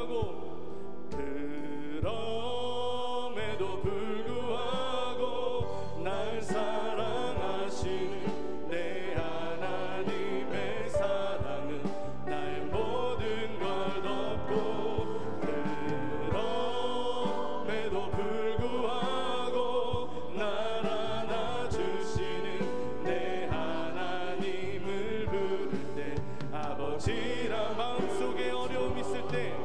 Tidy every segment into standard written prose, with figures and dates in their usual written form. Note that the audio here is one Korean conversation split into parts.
불구하고 그럼에도 불구하고 날 사랑하시는 내 하나님의 사랑은 나의 모든 걸 덮고 그럼에도 불구하고 날 안아주시는 내 하나님을 부를 때 아버지라 마음속에 어려움 있을 때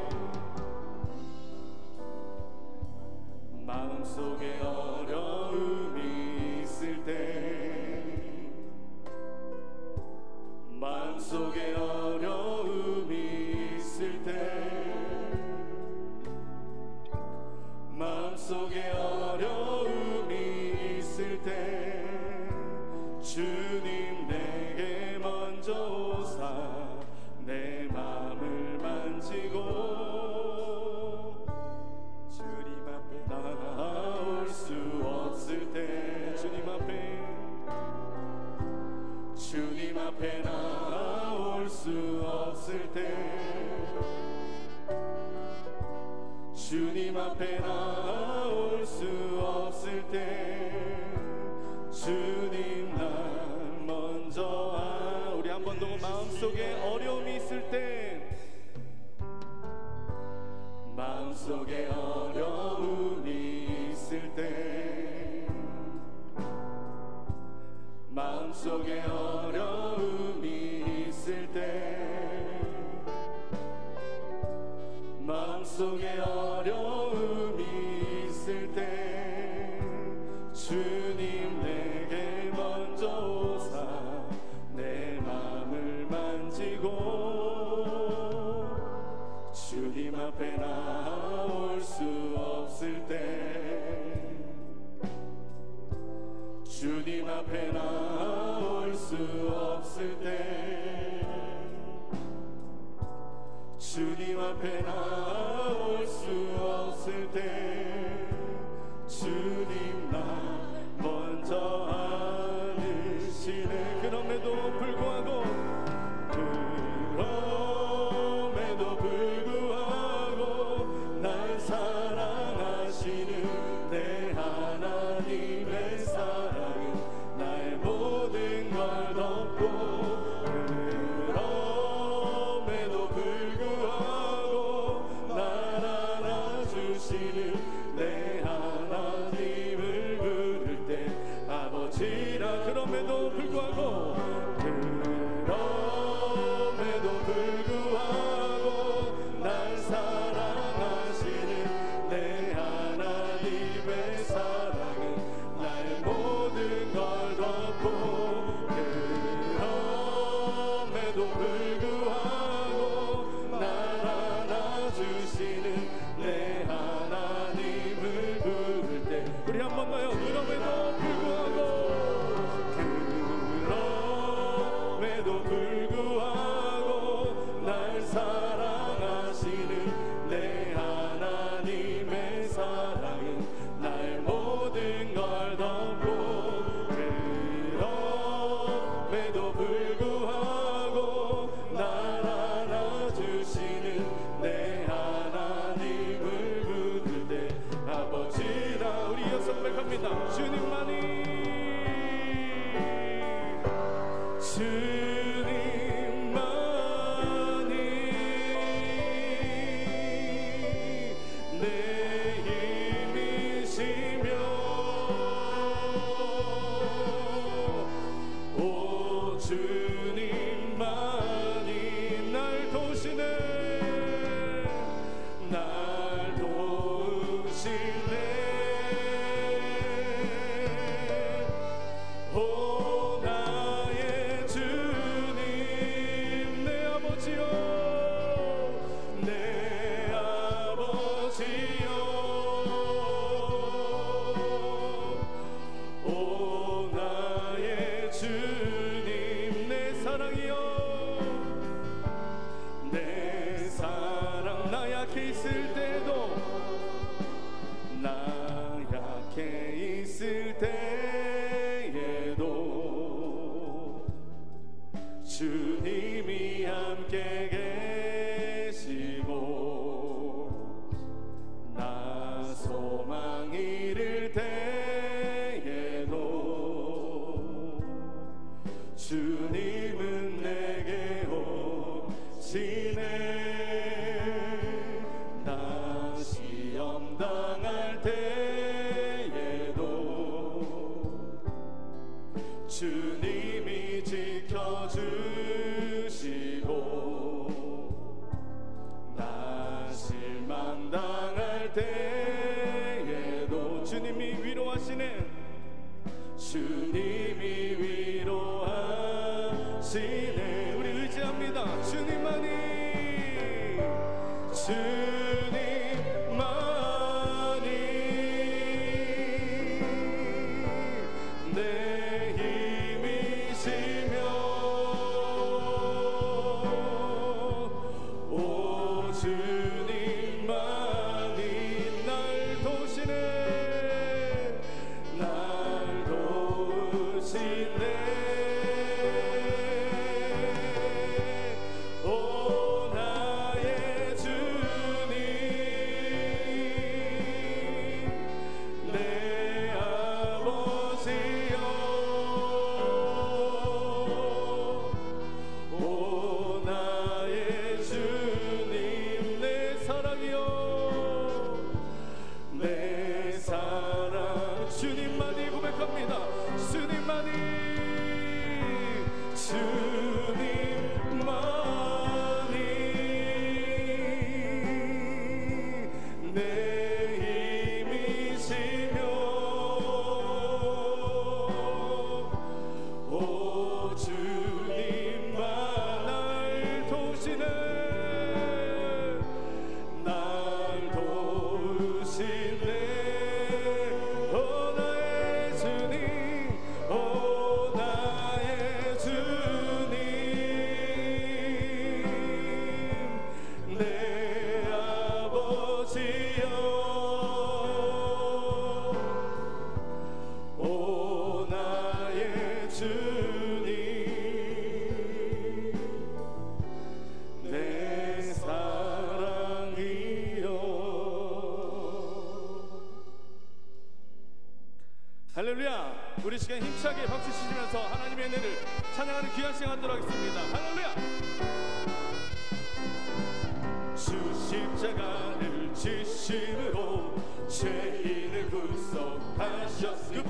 마음속에 어려움이 있을 때 마음속에 어려움이 있을 때 마음속에 어려움이 있을 때 주님 내게 먼저 오사 내 마음을 만지고 주님 앞에 나올 수 없을 때 주님 앞에 나올 수 없을 때 주님 앞에 나올 수 없을 때 주님 날 먼저 우리 한 번 더 마음속에 어려움이 있을 때 마음속에 어려움이 있을 때 마음속에 어려움이 있을 때 마음속에 어려움이 있을 때 주님 내게 먼저 오사 내 마음을 만지고 주님 앞에 나올 수 없을 때 주님 앞에 나올 수 없을 때 주님 앞에 나올 수 없을 때 주님 나 먼저 안으시네 그럼에도 불구하고 날 사랑하시는 내 하나님의 사랑은 나의 모든 걸 덮고 그럼에도 불구하고 날 안아주시는 내 하나님을 부를 때 아버지라 그럼에도 불구하고 날 사랑하시는 내 하나님의 사랑은 나의 모든 걸 덮고 그럼에도 불구하고 날 안아주시는 내 하나님을 부를 때 우리 한 번 더요 그럼에도 불구하고 날 사랑하시는 내 하나님의 사랑은 나의 모든 걸 덮고 그럼에도 불구하고 날 안아주시는 내 하나님을 부를 때 아버지라 우리 여섯 고백합니다. 주님만이 주님만이 날 도우시네 날 도우시네 오 나의 주님 내 아버지요 내 아버지요 오 나의 주님 내 사랑이여 내 사랑 나 약해 있을 때도 나 약해 있을 때에도 주님이 함께 계시고 나 시험 당할 때에도 주님이 지켜주시고 나 실망 당할 때에도 주님이 위로하시네. 주님이 위로하시네. 우리 의지합니다. 주님만이 내 힘이시며 오 주님만이 날 도우시네. 날 도우시네. 오 나의 주님 내 아버지여 오 나의 주님 내 사랑이여 내 사랑 주님만이 고백합니다. 주님만이 내 힘이시며 오 주님만 날 도우시네. 날 도우시네. 오 나의 주님 오 나의 주님 내 아버지여 오 나의 주님 내 사랑이여. 할렐루야. 우리 시간 힘차게 박수 치시면서 하나님의 은혜를 찬양하는 귀한 시간 하도록 하겠습니다. 할렐루야. 주 십자가를 지심으로 죄인을 구속하셨으니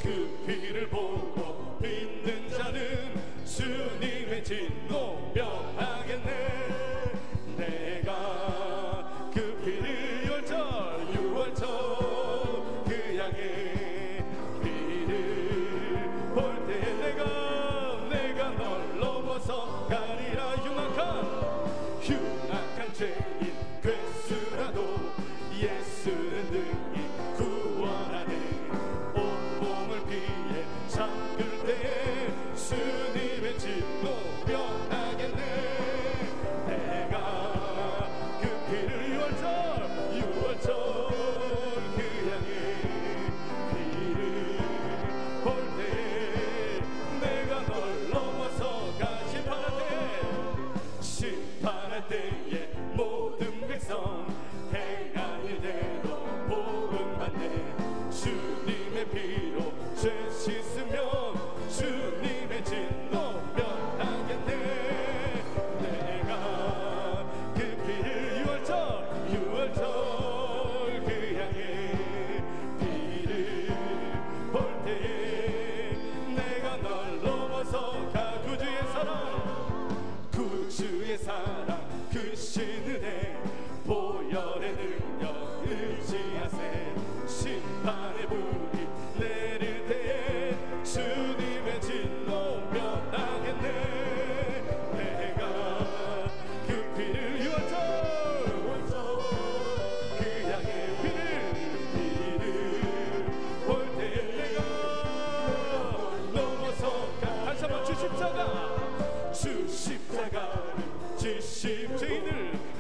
그 피를 보고 믿는 자는 주님의 진노 명하겠네. 내가 그 피를 유월절 그 양의 피를 볼 때에 내가 널 넘어서 가리라. 흉악한 죄인 괴수라도 예수는 능히 구원하네. 온몸을 피해 잠글 때에 주님의 진노 명하겠네. 내가 그 피를 유월절 그 양의 피를 볼 때에 내가 널 넘어서 심판할 때에 모든 백성 행한 일대로 복음받네. 주님의 피로 죄 씻으며 주님의 진노 면하겠네. 내가 그 피를 유월절 그 양의 피를 볼 때에 내가 널 넘어서 가. 구주의 사랑 크신 은혜 보혈의 능력 의지하세. 심판의 불이 내릴 때에 주님의 진노 면하겠네. 내가 그 피를 유월절 그 양의 피를 볼 때에 내가 넘어서 가. 다시 한번 주 십자가를 지심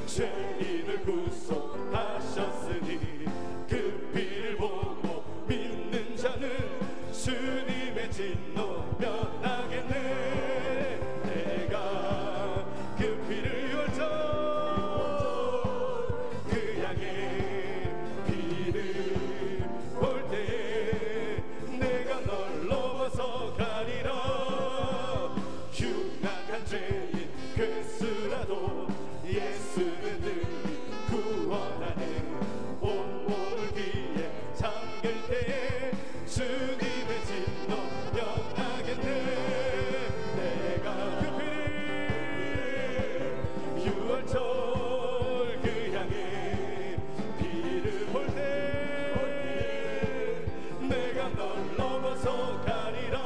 죄인을 구속하셨으니 그 피를 보고 믿는 자는 주님의 진노 면하겠네. 내가 그 피를 유월절 그 양의 피를 볼 때에 내가 널 넘어서 가리라. 흉악한 죄인 괴수 힘들더라도 예수는 늘 구원하네. 온몸을 귀에 잠길 때에 주님의 진노 명하겠네. 내가 그 피를 유월절 그 향해 피를 볼 때 내가 널 넘어서 가리라.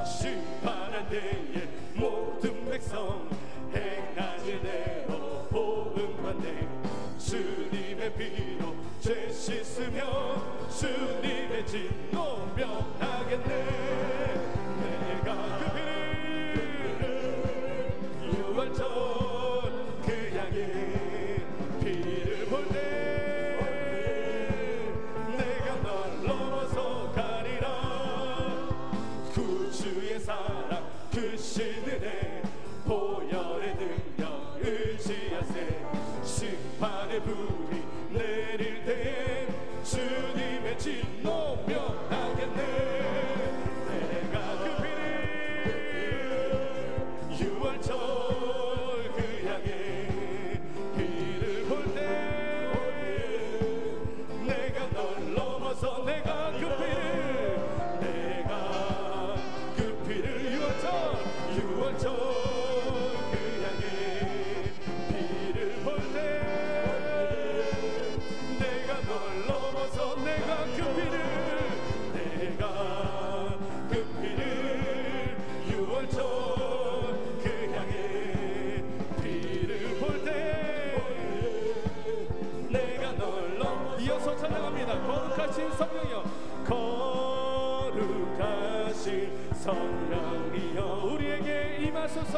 심판할 때에 모든 백성 행하는 대로 복음받네. 주님의 피로 죄 씻으며 주님의 진노 명하겠네. 내가 그 피를 유월절 그 향해 피를 볼 때 내가 널 넘어서 가리라. 구주의 사랑 크신 은혜 보혈의 능력 의지하세. 심판의 불이 내릴 때에 주님의 진노 명하겠네. 내가 그 피를 유월절 그 향해 피를 볼 때 내가 널 넘어서 내가 그 피를 유월절 그 향해 피를 볼 때 내가 널 넘어서 내가 그 피를 유월절 그 향해 피를 볼 때 내가 널 이어서 찬양합니다. 거룩하신 성령이여 거룩하신 성령이여 우리에게 임하소서.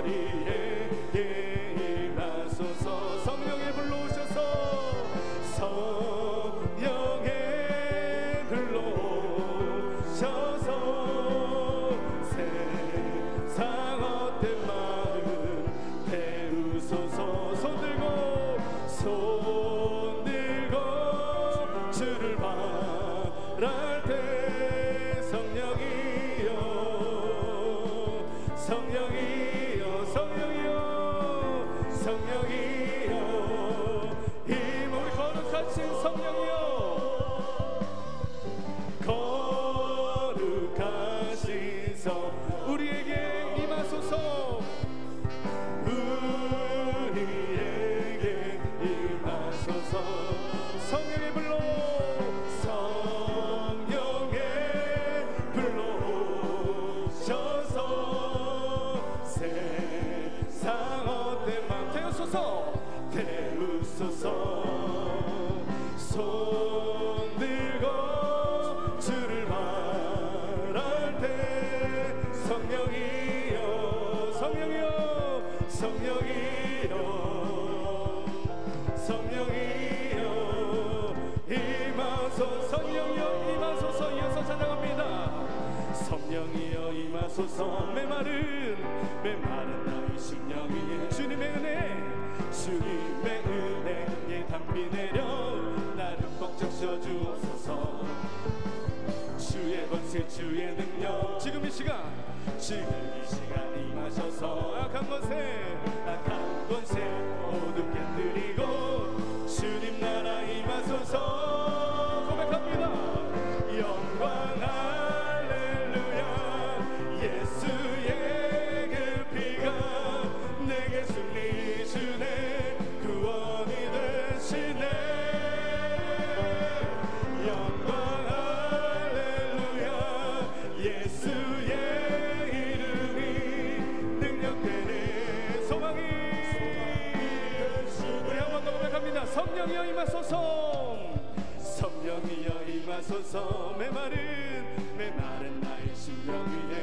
우리에게 임하소서. 성령에 불러오셔서 성령에 불러오셔서 세상 헛된 마음 태우소서. 손 들고 주를 바랄 때 성령이여 힘 우리 거룩하신 성령이여 거룩하신 성 우리에게 임하소서. 우리에게 임하소서. 성령에 불러오셔서 세상 헛된 맘 태우소서. 손 들고 주를 바랄 때 성령이여 임하소서. 이어서 찬양합니다. 성령이여 임하소서. 메마른 나의 심령 위에 주님의 은혜에 담비 내려 나를 벅 적셔주옵소서. 주의 권세 주의 능력 지금 이 시간 임하셔서 악한 권세 모두 깨뜨리고 주님 나라 임하소서. 고백합니다. 영광 할렐루야. 예수의 그 피가 내게 승리 주네. 구원이 되시네. 영광 할렐루야. 예수의 이름이 능력되네. 소망이 우리 한 번 더 고백합니다. 성령이여 임하소서. 성령이여 임하소서. 메마른 나의 심령 위에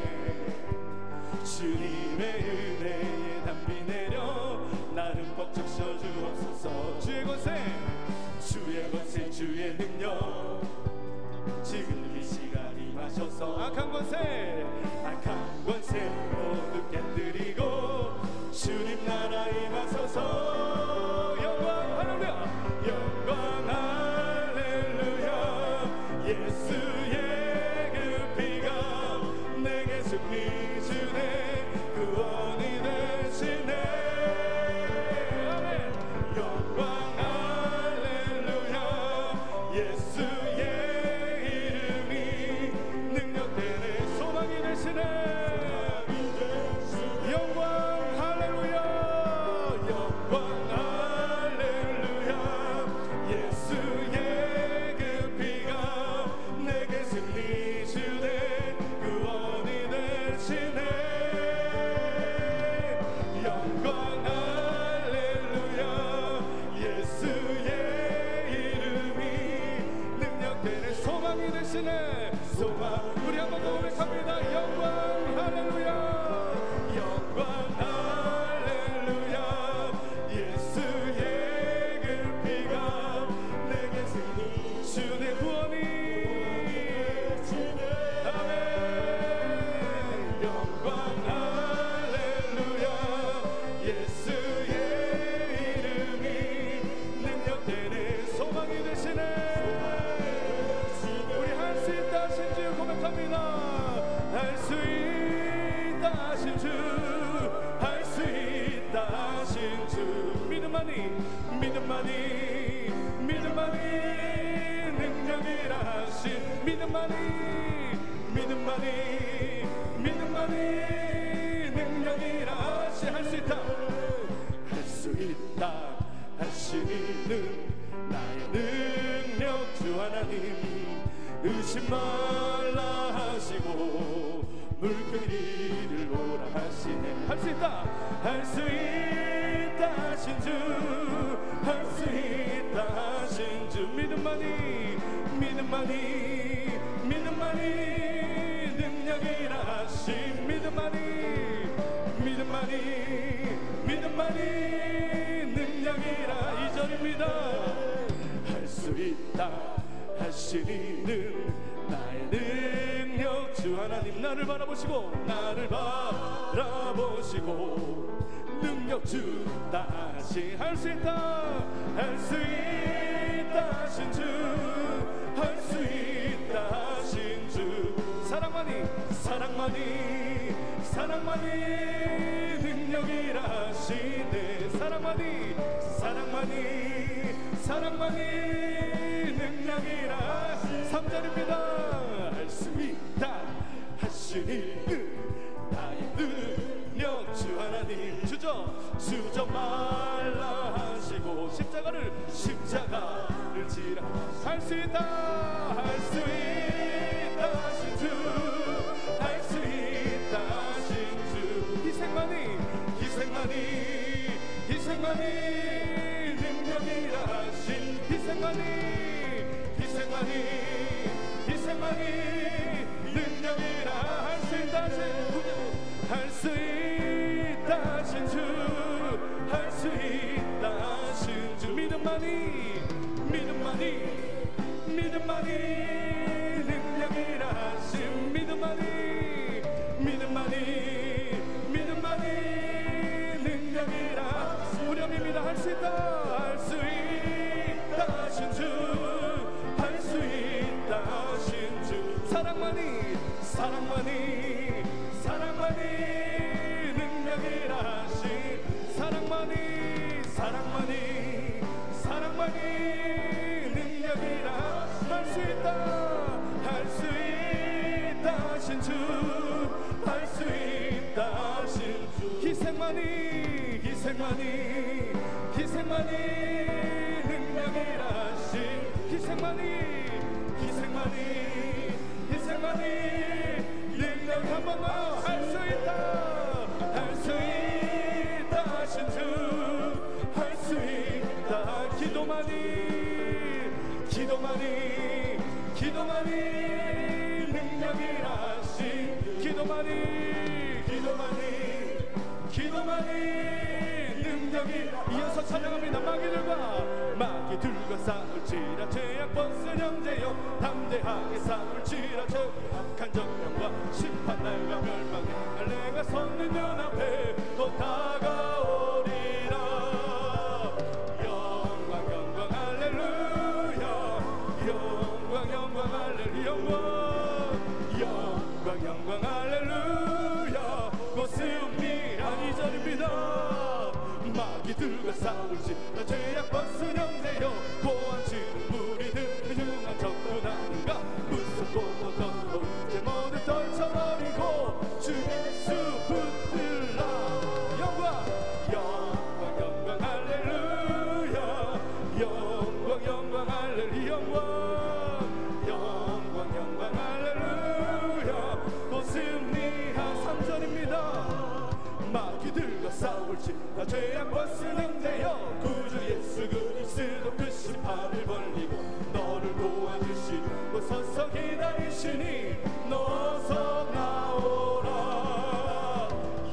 주님의 은혜에 담비 내려 나를 벅 적셔주옵소서. 주의 권세 주의 능력 지금 이 시간 임하셔서 악한 권세 모두 깨뜨리고 주님 나라 임하소서. 영광 할렐루야. 영광 할렐루야. 예수의 그 피가 내게 승리 주네. 되시네. 소망 우리 한번 더 고백합니다. 영광 할렐루야. 영광 할렐루야. 예수의 그 피가 내게 승리 주의 구원이 아멘. 영광 할렐루야. 예수의 이름이 능력되는 소망이 되시네. 우리 할 수 있다 하신 주 고백합니다. 할 수 있다 하신 주, 할 수 있다 하신 주. 믿음만이 믿음만이 믿음만이 능력이라 하신 믿음만이 믿음만이 믿음만이 능력이라 하신 할 수 있다 할 수 있다 하신 이는 나의 능력 주 하나님 의심 말라 하시고 물결이를 오라 하시네. 할 수 있다 할 수 있다 하신 주, 할 수 있다 하신 주. 믿음만이 믿음만이 믿음만이 능력이라 하신 믿음만이 믿음만이 믿음만이 능력이라 2절입니다. 할 수 있다 하시니는 나의 능력 주 하나님 나를 바라보시고 나를 바라보시고 능력 주다 하시. 할 수 있다 할 수 있다 하신 주, 할 수 있다 하신 주. 사랑만이 사랑만이 사랑만이 능력이라 하시네. 사랑만이 사랑만이 사랑만이 능력이라 3절입니다. 할 수 있다 하시니 나의 능력 주 하나님 주저 말라 하시고 십자가를 지라. 할 수 있다 할 수 있다 하신 주, 할 수 있다 하신 주. 희생만이 능력이라 하신 희생만이 능력이라 할 수 있다 하신 할 수 있다 하신 주, 할 수 있다 하신 주. 믿음만이 능력이라 하신 믿음만이 능력이라 무렴입니다. 할 수 있다 하신 주, 할 수 있다 하신 주. 사랑만이 능력이라 하신 사랑만이 능력이라 할 수 있다 하신 주, 할 수 있다 하신 주. 희생만이 능력이라 하신 희생만이 능력 한 번 더 할 수 있다 하신 주, 할 수 있다. 기도만이 능력이라 하신 기도만이 능력이. 이어서 찬양합니다. 마귀들과 싸울지라 죄악벗은 형제여 담대하게 싸울지라 악한 정령과 심판날과 멸망에 내가 섰는 연합에 또 다가오리라. 영광 할렐루야. 영광 할렐루야. 영광 할렐루야. 고스움이 아니절입니다. 마귀들과 싸울지 죄악 벗은 형제여 고함치는 무리들 흉한 적도 나는가 무섭고 더러운 죄 모두 떨쳐버리고 주 예수 붙들라. 영광 할렐루야. 영광 할렐루야. 영광 할렐루야. 고승리하 3절입니다. 마귀 마귀들과 싸울지 나 죄악 벗으는 자여 구주 예수 그리스도 그 심판을 벌리고 너를 도와주시고 서서 기다리시니 너서 나오라.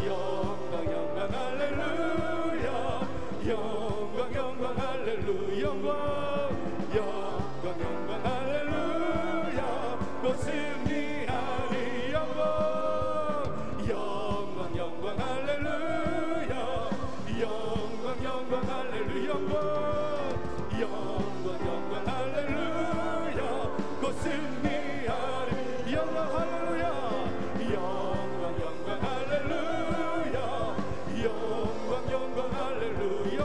영광 영광 할렐루야 영광 영광 할렐루야 영광 영광 할렐루야 곧 승리하리 영광 영광 영광 할렐루야 영광 영광 할렐루야 영광 영광 할렐루야 곧 승리하리 영광 할렐루야 영광 영광 할렐루야 영광 영광 할렐루야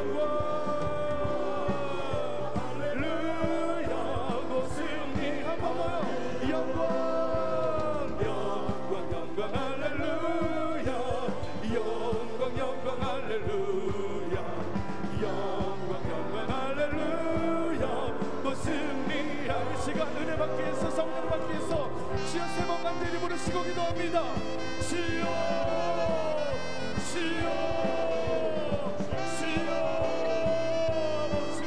할렐루야 곧 승리한 번만요 영광 영광 영광 할렐루야 영광 영광 할렐루야 영광 영광 할렐루야 곧 승리할 시간 은혜 받기 위해서 성령을 받기 위해서 주여 세 번 간절히 부르시고 기도합니다. 주여 주여 주여 아버지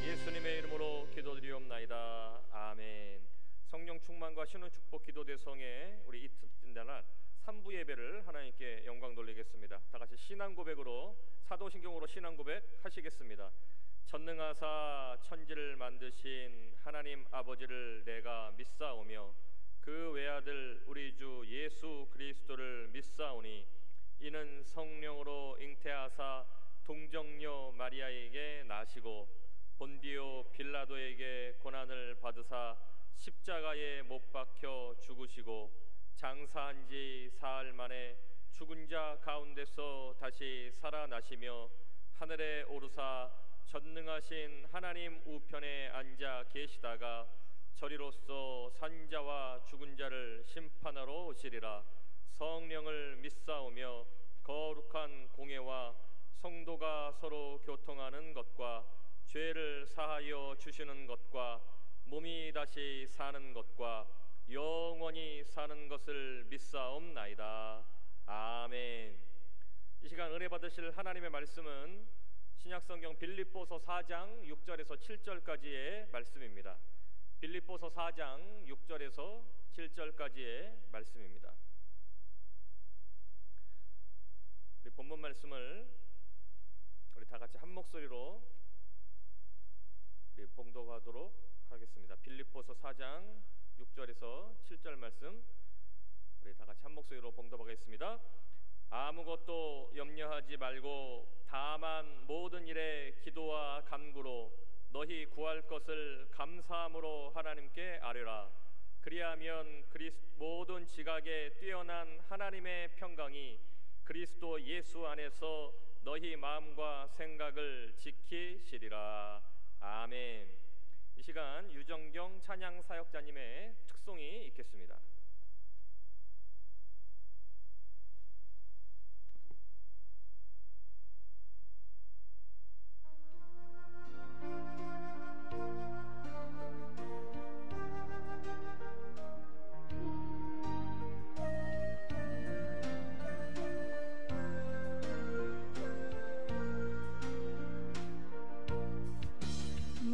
예수님의 이름으로 기도드리옵나이다. 아멘. 성령 충만과 신혼 축복 기도 대성에 우리 이튿날 3부 예배를 하나님께 영광 돌리겠습니다. 다 같이 신앙 고백으로 사도신경으로 신앙 고백 하시겠습니다. 전능하사 천지를 만드신 하나님 아버지를 내가 믿사오며 그 외아들 우리 주 예수 그리스도를 믿사오니 이는 성령으로 잉태하사 동정녀 마리아에게 나시고 본디오 빌라도에게 고난을 받으사 십자가에 못 박혀 죽으시고 장사한 지 사흘 만에 죽은 자 가운데서 다시 살아나시며 하늘에 오르사 전능하신 하나님 우편에 앉아 계시다가 저리로서 산자와 죽은 자를 심판하러 오시리라. 성령을 믿사오며 거룩한 공회와 성도가 서로 교통하는 것과 죄를 사하여 주시는 것과 몸이 다시 사는 것과 영원히 사는 것을 믿사옵나이다. 아멘. 이 시간 은혜 받으실 하나님의 말씀은 신약성경 빌립보서 4장 6절에서 7절까지의 말씀입니다. 빌립보서 4장 6절에서 7절까지의 말씀입니다. 우리 본문 말씀을 우리 다 같이 한 목소리로 우리 봉독하도록 하겠습니다. 빌립보서 4장 6절에서 7절 말씀 우리 다 같이 한 목소리로 봉독하겠습니다. 아무것도 염려하지 말고 다만 모든 일에 기도와 간구로 너희 구할 것을 감사함으로 하나님께 아뢰라. 그리하면 모든 지각에 뛰어난 하나님의 평강이 그리스도 예수 안에서 너희 마음과 생각을 지키시리라. 아멘. 이 시간 유정경 찬양 사역자님의 특송이 있겠습니다.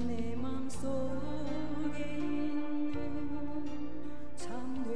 내 맘속에 있는 참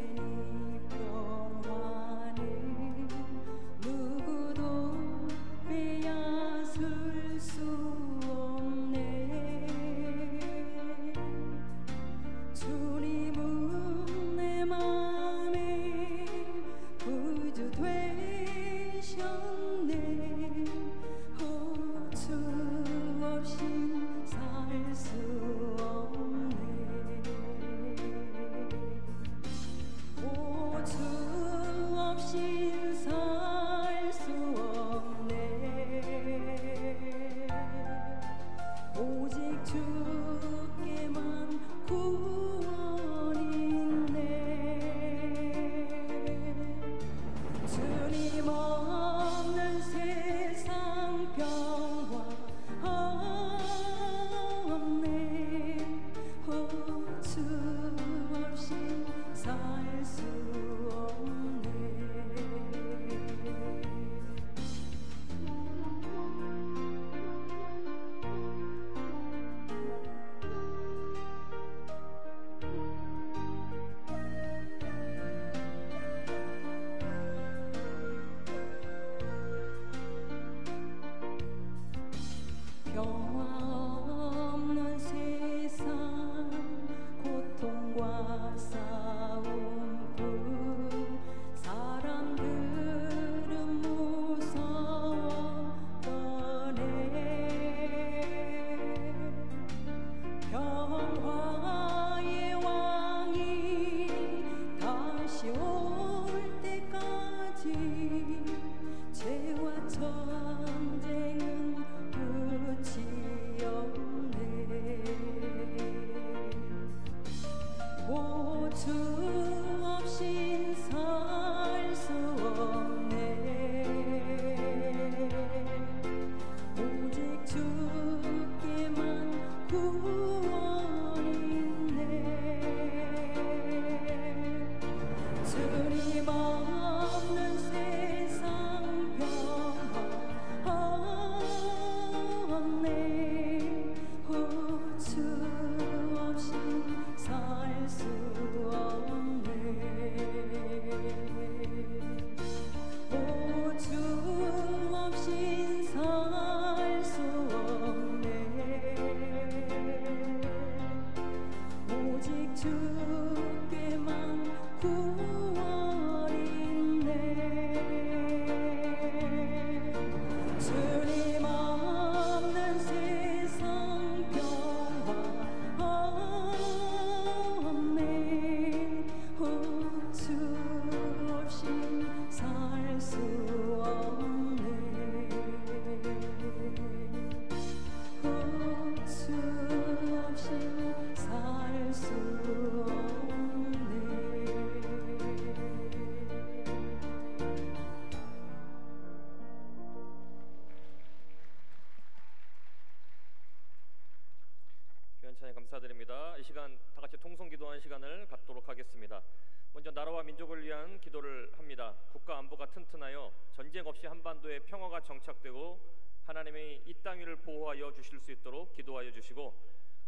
나라와 민족을 위한 기도를 합니다. 국가 안보가 튼튼하여 전쟁 없이 한반도에 평화가 정착되고 하나님의 이 땅 위를 보호하여 주실 수 있도록 기도하여 주시고,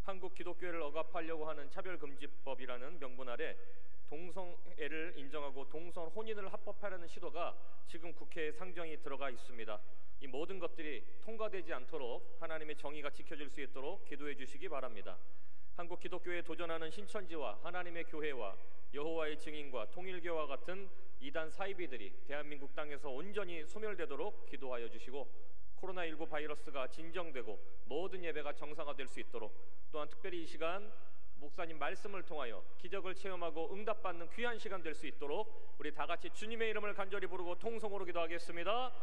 한국 기독교회를 억압하려고 하는 차별금지법이라는 명분 아래 동성애를 인정하고 동성 혼인을 합법화하려는 시도가 지금 국회에 상정이 들어가 있습니다. 이 모든 것들이 통과되지 않도록 하나님의 정의가 지켜질 수 있도록 기도해 주시기 바랍니다. 한국 기독교회에 도전하는 신천지와 하나님의 교회와 여호와의 증인과 통일교와 같은 이단 사이비들이 대한민국 땅에서 온전히 소멸되도록 기도하여 주시고, 코로나19 바이러스가 진정되고 모든 예배가 정상화될 수 있도록, 또한 특별히 이 시간 목사님 말씀을 통하여 기적을 체험하고 응답받는 귀한 시간 될 수 있도록 우리 다 같이 주님의 이름을 간절히 부르고 통성으로 기도하겠습니다.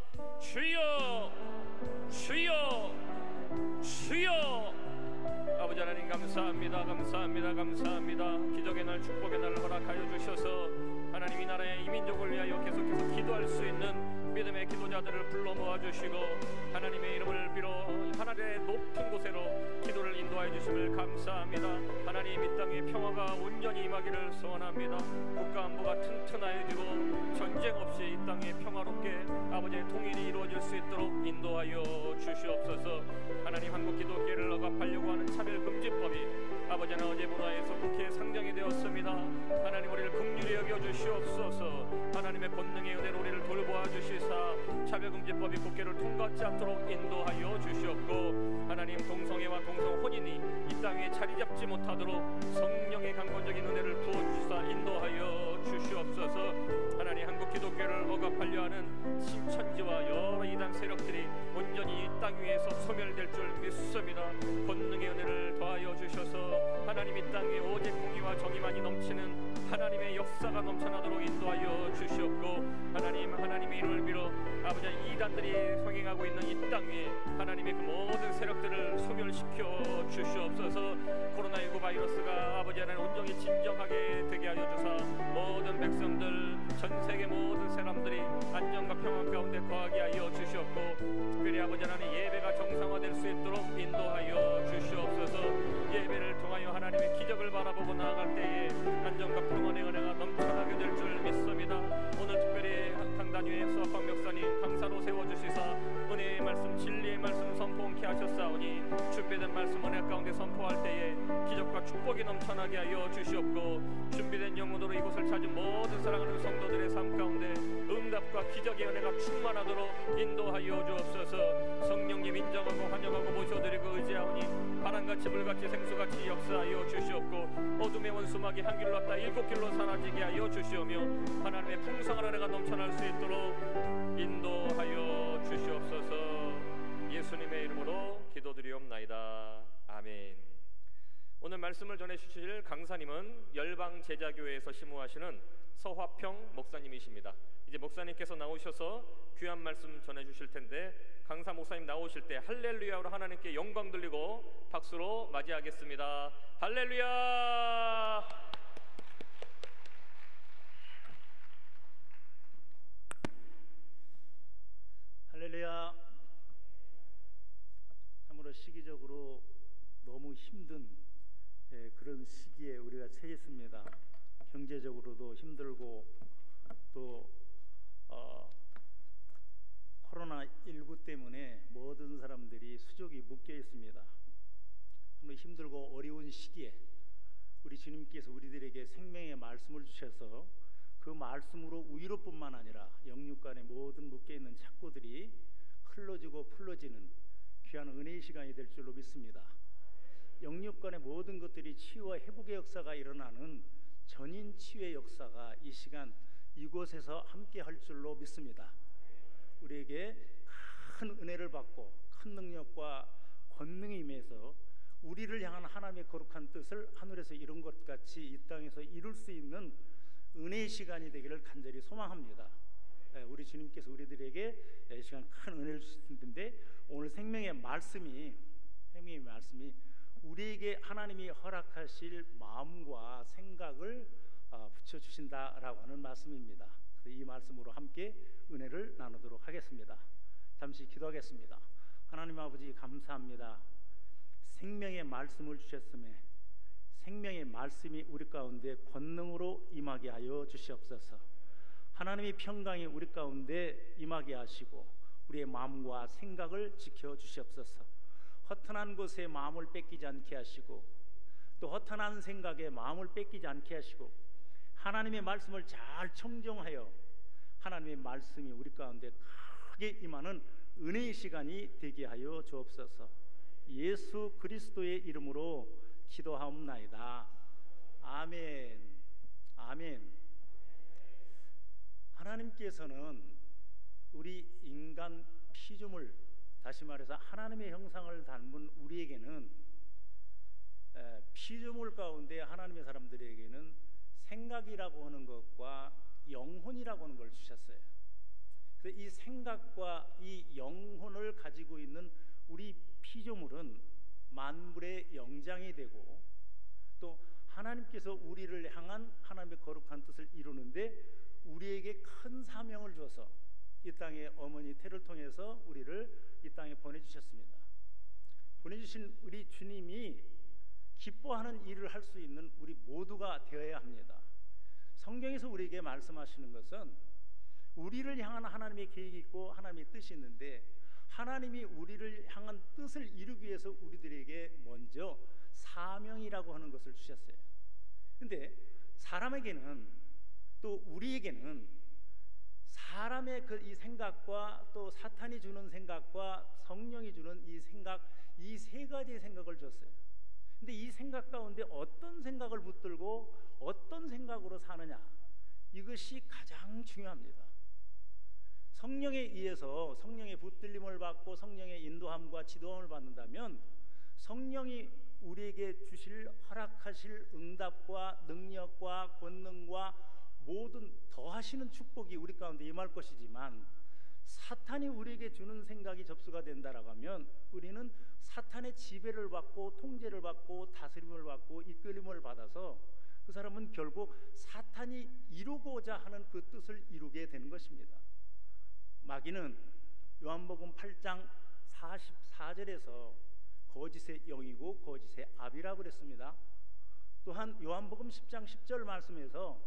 주여, 주여, 주여. 아버지 하나님 감사합니다. 감사합니다. 감사합니다. 기적의 날, 축복의 날을 허락하여 주셔서 하나님 이 나라의 이민족을 위하여 계속해서 기도할 수 있는 믿음의 기도자들을 불러 모아주시고, 하나님의 이름을 빌어 하늘의 높은 곳으로 기도를 인도하여 주심을 감사합니다. 하나님 이 땅에 평화가 온전히 임하기를 소원합니다. 국가 안보가 튼튼하여지고 전쟁 없이 이 땅에 평화롭게 아버지의 통일이 이루어질 수 있도록 인도하여 주시옵소서. 하나님 한국 기독교를 억압하려고 하는 차별금지법이 아버지는 어제 문화에서 국회에 상정이 되었습니다. 하나님 우리를 긍휼히 여겨 주시옵소서. 하나님의 권능의 은혜로 우리를 돌보아 주시사 차별금지법이 국회를 통과하지 않도록 인도하여 주시옵고, 하나님 동성애와 동성혼인이 이 땅에 자리 잡지 못하도록 성령의 강권적인 은혜를 부어주시사 인도하여 주시옵소서. 하나님 한국 기독교를 억압하려 하는 신천지와 여러 이단 세력들이 온전히 이 땅 위에서 소멸될 줄 믿습니다. 권능의 은혜를 더하여 주셔서 하나님 이 땅에 오직 공의와 정의만이 넘치는 하나님의 역사가 넘쳐나도록 인도하여 주시옵고, 하나님의 이름을 빌어 아버지 이단들이 성행하고 있는 이 땅 위에 하나님의 그 모든 세력들을 소멸시켜 주시옵소서. 코로나19 바이러스가 아버지 하나님 온전히 진정하게 되게 하여 주사 모든 백성들, 전 세계 모든 사람들이 안정과 평화 가운데 거하게 하여 주시옵고, 특별히 아버지 하나님 예배가 정상화될 수 있도록 인도하여 주시옵소서. 예배를 통하여 하나님의 기적을 바라보고 나아갈 때에 안정과 평안의 은혜가 넘쳐나게 될 줄 믿습니다. 오늘 특별히 강단위에서 박 목사님 강사로 세워주시사 은혜의 말씀, 진리의 말씀 선포케 하셨사오니 준비된 말씀 은혜 가운데 선포할 때에 기적과 축복이 넘쳐나게 하여 주시옵고, 준비된 영혼으로 이곳을 찾은 모든 사랑하는 성도들의 삶 가운데 응답과 기적의 은혜가 충만하도록 인도하여 주옵소서. 성령님 인정하고 환영하고 모셔드리고 의지하오니 바람같이 물같이 생수같이 역사하여 주시옵고, 어둠의 원수막이 한 길로 왔다 일곱 길로 사라지게 하여 주시오며 하나님의 풍성한 은혜가 넘쳐날 수 있도록 인도하여 주시옵소서. 예수님의 이름으로 기도드리옵나이다. 아멘. 오늘 말씀을 전해주실 강사님은 열방제자교회에서 심우하시는 서화평 목사님이십니다. 이제 목사님께서 나오셔서 귀한 말씀 전해주실 텐데, 강사 목사님 나오실 때 할렐루야로 하나님께 영광 돌리고 박수로 맞이하겠습니다. 할렐루야. 할렐루야. 참으로 시기적으로 너무 힘든 그런 시기에 우리가 처했습니다. 경제적으로도 힘들고 또 코로나19 때문에 모든 사람들이 수족이 묶여 있습니다. 정말 힘들고 어려운 시기에 우리 주님께서 우리들에게 생명의 말씀을 주셔서 그 말씀으로 위로뿐만 아니라 영육간의 모든 묶여있는 착고들이 흘러지고 풀러지는 귀한 은혜의 시간이 될 줄로 믿습니다. 영육간의 모든 것들이 치유와 회복의 역사가 일어나는 전인 치유의 역사가 이 시간 이곳에서 함께 할 줄로 믿습니다. 우리에게 큰 은혜를 받고 큰 능력과 권능이 임해서 우리를 향한 하나님의 거룩한 뜻을 하늘에서 이룬 것 같이 이 땅에서 이룰 수 있는 은혜의 시간이 되기를 간절히 소망합니다. 우리 주님께서 우리들에게 이 시간 큰 은혜를 주실 텐데, 오늘 생명의 말씀이 우리에게 하나님이 허락하실 마음과 생각을 붙여주신다라고 하는 말씀입니다. 이 말씀으로 함께 은혜를 나누도록 하겠습니다. 잠시 기도하겠습니다. 하나님 아버지 감사합니다. 생명의 말씀을 주셨음에 생명의 말씀이 우리 가운데 권능으로 임하게 하여 주시옵소서. 하나님의 평강이 우리 가운데 임하게 하시고 우리의 마음과 생각을 지켜 주시옵소서. 허탄한 곳에 마음을 뺏기지 않게 하시고 또 허탄한 생각에 마음을 뺏기지 않게 하시고 하나님의 말씀을 잘 청정하여 하나님의 말씀이 우리 가운데 크게 임하는 은혜의 시간이 되게 하여 주옵소서. 예수 그리스도의 이름으로 기도하옵나이다. 아멘. 아멘. 하나님께서는 우리 인간 피조물, 다시 말해서 하나님의 형상을 닮은 우리에게는 피조물 가운데 하나님의 사람들에게는 생각이라고 하는 것과 영혼이라고 하는 걸 주셨어요. 그래서 이 생각과 이 영혼을 가지고 있는 우리 피조물은 만물의 영장이 되고 또 하나님께서 우리를 향한 하나님의 거룩한 뜻을 이루는데 우리에게 큰 사명을 주어서 이 땅의 어머니 태를 통해서 우리를 이 땅에 보내주셨습니다. 보내주신 우리 주님이 기뻐하는 일을 할 수 있는 우리 모두가 되어야 합니다. 성경에서 우리에게 말씀하시는 것은 우리를 향한 하나님의 계획이 있고 하나님의 뜻이 있는데 하나님이 우리를 향한 뜻을 이루기 위해서 우리들에게 먼저 사명이라고 하는 것을 주셨어요. 근데 사람에게는 또 우리에게는 사람의 이 생각과 또 사탄이 주는 생각과 성령이 주는 이 생각, 이 세 가지의 생각을 줬어요. 근데 이 생각 가운데 어떤 생각을 붙들고 어떤 생각으로 사느냐, 이것이 가장 중요합니다. 성령에 의해서 성령의 붙들림을 받고 성령의 인도함과 지도함을 받는다면 성령이 우리에게 주실 허락하실 응답과 능력과 권능과 모든 더하시는 축복이 우리 가운데 임할 것이지만 사탄이 우리에게 주는 생각이 접수가 된다라고 하면 우리는 사탄의 지배를 받고 통제를 받고 다스림을 받고 이끌림을 받아서 그 사람은 결국 사탄이 이루고자 하는 그 뜻을 이루게 되는 것입니다. 마귀는 요한복음 8장 44절에서 거짓의 영이고 거짓의 아비라고 그랬습니다. 또한 요한복음 10장 10절 말씀에서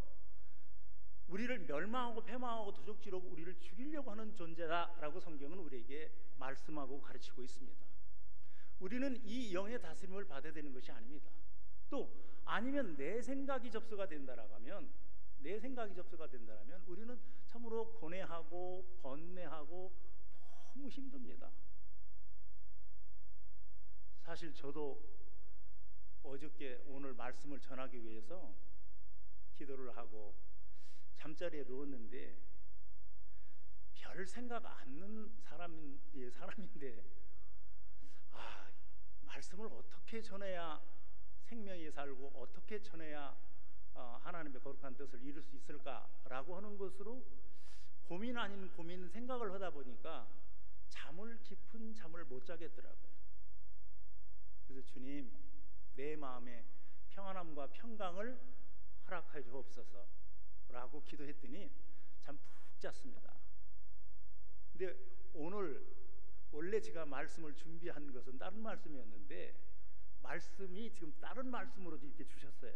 우리를 멸망하고 패망하고 도적질하고 우리를 죽이려고 하는 존재다라고 성경은 우리에게 말씀하고 가르치고 있습니다. 우리는 이 영의 다스림을 받아야 되는 것이 아닙니다. 또 아니면 내 생각이 접수가 된다라고 하면 우리는 참으로 고뇌하고 번뇌하고 너무 힘듭니다. 사실 저도 어저께 오늘 말씀을 전하기 위해서 기도를 하고 잠자리에 누웠는데 별 생각 않는 사람인데 말씀을 어떻게 전해야 생명이 살고 어떻게 전해야 하나님의 거룩한 뜻을 이룰 수 있을까라고 하는 것으로 고민 아닌 고민 생각을 하다 보니까 깊은 잠을 못 자겠더라고요. 그래서 주님, 내 마음에 평안함과 평강을 허락해 주옵소서 라고 기도했더니 잠 푹 잤습니다. 근데 오늘 원래 제가 말씀을 준비한 것은 다른 말씀이었는데 말씀이 지금 다른 말씀으로 이렇게 주셨어요.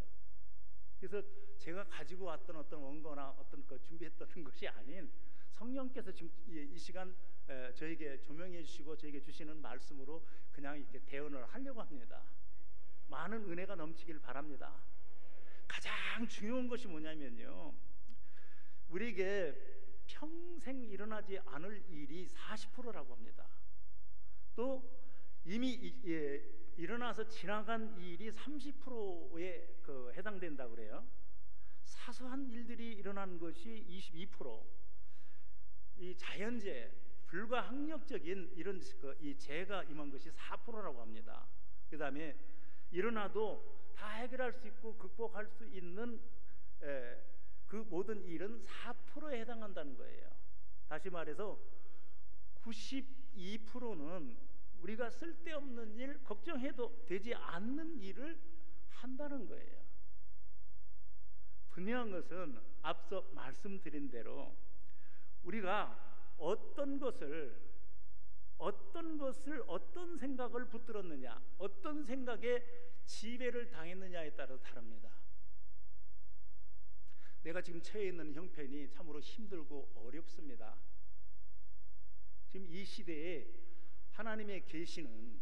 그래서 제가 가지고 왔던 어떤 원고나 어떤 거 준비했던 것이 아닌 성령께서 지금 이 시간 저에게 조명해 주시고 저에게 주시는 말씀으로 그냥 이렇게 대언을 하려고 합니다. 많은 은혜가 넘치길 바랍니다. 가장 중요한 것이 뭐냐면요, 우리에게 평생 일어나지 않을 일이 40%라고 합니다. 또 이미 일어나서 지나간 일이 30%에 해당된다고 그래요. 사소한 일들이 일어난 것이 22%, 이 자연재해, 불가항력적인 이런 이 재해가 임한 것이 4%라고 합니다. 그 다음에 일어나도 다 해결할 수 있고 극복할 수 있는 그 모든 일은 4%에 해당한다는 거예요. 다시 말해서 92%는 우리가 쓸데없는 일, 걱정해도 되지 않는 일을 한다는 거예요. 분명한 것은 앞서 말씀드린 대로 우리가 어떤 것을 어떤 것을, 어떤 생각을 붙들었느냐, 어떤 생각에 지배를 당했느냐에 따라 다릅니다. 내가 지금 처해 있는 형편이 참으로 힘들고 어렵습니다. 지금 이 시대에 하나님의 계시는,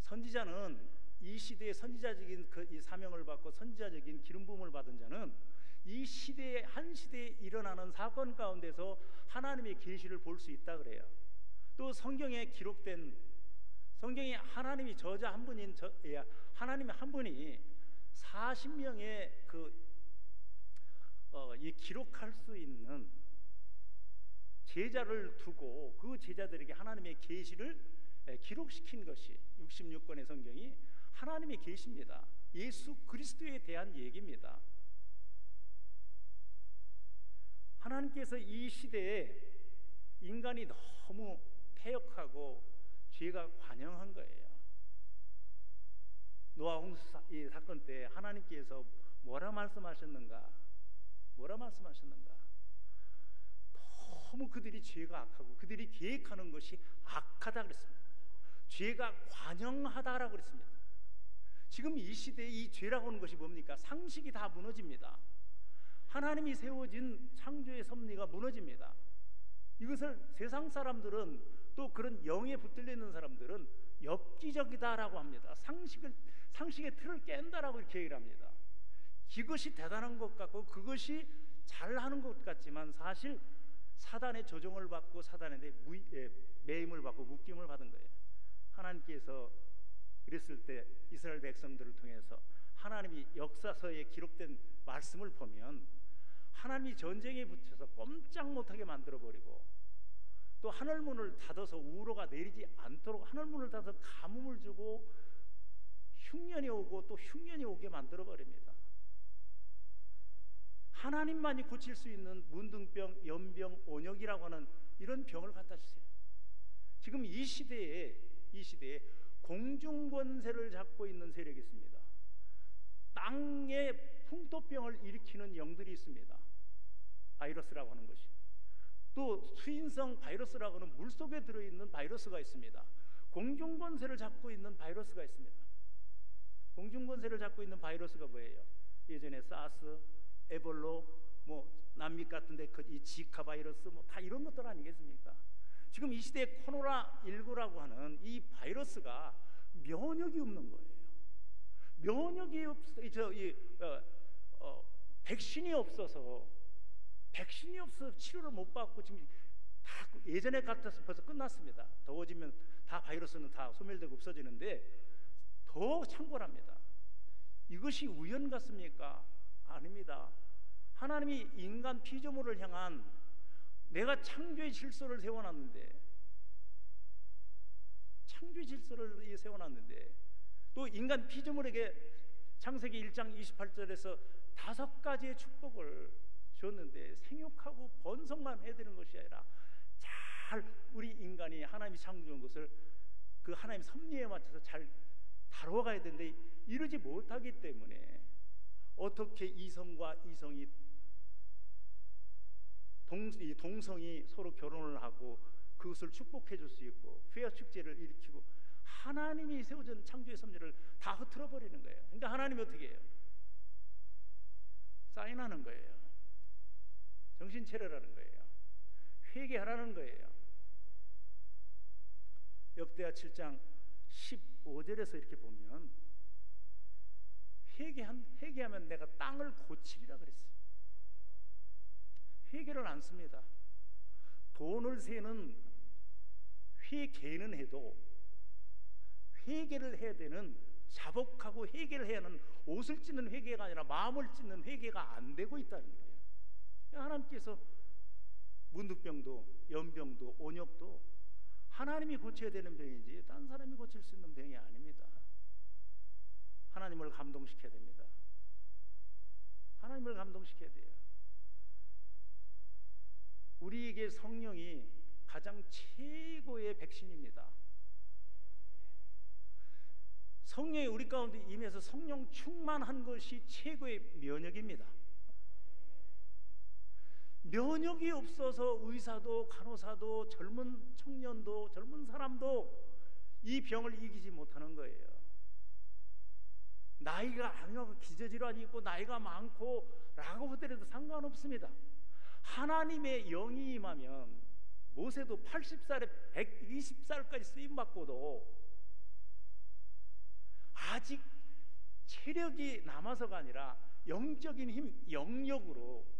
선지자는 이 시대에 선지자적인 이 사명을 받고 선지자적인 기름 부음을 받은 자는 이 시대에, 한 시대에 일어나는 사건 가운데서 하나님의 계시를 볼 수 있다 그래요. 또 성경에 기록된, 성경에 하나님이 저자 한 분인 하나님 한 분이 40명의 이 기록할 수 있는 제자를 두고 그 제자들에게 하나님의 계시를 기록시킨 것이 66권의 성경이 하나님의 계시입니다. 예수 그리스도에 대한 얘기입니다. 하나님께서 이 시대에 인간이 너무 패역하고 죄가 관영한 거예요. 노아 홍수 이 사건 때 하나님께서 뭐라 말씀하셨는가? 뭐라 말씀하셨는가? 너무 그들이 죄가 악하고 그들이 계획하는 것이 악하다 그랬습니다. 죄가 관영하다라고 그랬습니다. 지금 이 시대에 이 죄라고 하는 것이 뭡니까? 상식이 다 무너집니다. 하나님이 세워진 창조의 섭리가 무너집니다. 이것을 세상 사람들은, 또 그런 영에 붙들려 있는 사람들은 엽기적이다라고 합니다. 상식의 틀을 깬다라고 이렇게 얘기를 합니다. 이것이 대단한 것 같고 그것이 잘하는 것 같지만 사실 사단의 조종을 받고 사단의 매임을 받고 묶임을 받은 거예요. 하나님께서 그랬을 때 이스라엘 백성들을 통해서 하나님이 역사서에 기록된 말씀을 보면 하나님이 전쟁에 붙여서 꼼짝 못하게 만들어버리고, 또 하늘문을 닫아서 우로가 내리지 않도록 하늘문을 닫아서 가뭄을 주고 흉년이 오고 또 흉년이 오게 만들어버립니다. 하나님만이 고칠 수 있는 문둥병, 연병, 온역이라고 하는 이런 병을 갖다 주세요. 지금 이 시대에 공중권세를 잡고 있는 세력이 있습니다. 땅에 풍토병을 일으키는 영들이 있습니다. 바이러스라고 하는 것이. 또 수인성 바이러스라고 하는 물속에 들어있는 바이러스가 있습니다. 공중권세를 잡고 있는 바이러스가 있습니다. 공중권세를 잡고 있는 바이러스가 뭐예요? 예전에 사스, 에볼로, 남미 같은데 이 지카 바이러스 다 이런 것들 아니겠습니까? 지금 이 시대에 코로나19라고 하는 이 바이러스가 면역이 없는 거예요. 면역이 백신이 없어서 치료를 못 받고 지금 다 예전에 같아서 벌써 끝났습니다. 더워지면 다 바이러스는 다 소멸되고 없어지는데 더 창궐합니다. 이것이 우연 같습니까? 아닙니다. 하나님이 인간 피조물을 향한, 내가 창조의 질서를 세워놨는데 또 인간 피조물에게 창세기 1장 28절에서 5가지의 축복을 줬는데 생육하고 번성만 해야 되는 것이 아니라 잘 우리 인간이 하나님이 창조한 것을 그 하나님 섭리에 맞춰서 잘 다뤄가야 되는데 이러지 못하기 때문에 어떻게 이성과 이성이 동성이 서로 결혼을 하고 그것을 축복해 줄 수 있고 회화 축제를 일으키고 하나님이 세워준 창조의 섭리를 다 흐트러 버리는 거예요. 그러니까 하나님이 어떻게 해요? 사인하는 거예요. 정신 차려라는 거예요. 회개하라는 거예요. 역대하 7장 15절에서 이렇게 보면 회개하면 내가 땅을 고치리라 그랬어요. 회개를 안 씁니다. 돈을 세는 회개는 해도 회개를 해야 되는, 자복하고 회개를 해야 하는 옷을 찢는 회개가 아니라 마음을 찢는 회개가 안 되고 있다는 거예요. 하나님께서 문득병도 연병도 온역도 하나님이 고쳐야 되는 병이지 딴 사람이 고칠 수 있는 병이 아닙니다. 하나님을 감동시켜야 됩니다. 하나님을 감동시켜야 돼요. 우리에게 성령이 가장 최고의 백신입니다. 성령이 우리 가운데 임해서 성령 충만한 것이 최고의 면역입니다. 면역이 없어서 의사도 간호사도 젊은 청년도 젊은 사람도 이 병을 이기지 못하는 거예요. 나이가 아니고 기저질환이 있고 나이가 많고 라고 하더라도 상관없습니다. 하나님의 영이 임하면 모세도 80살에 120살까지 쓰임받고도 아직 체력이 남아서가 아니라 영적인 힘, 영력으로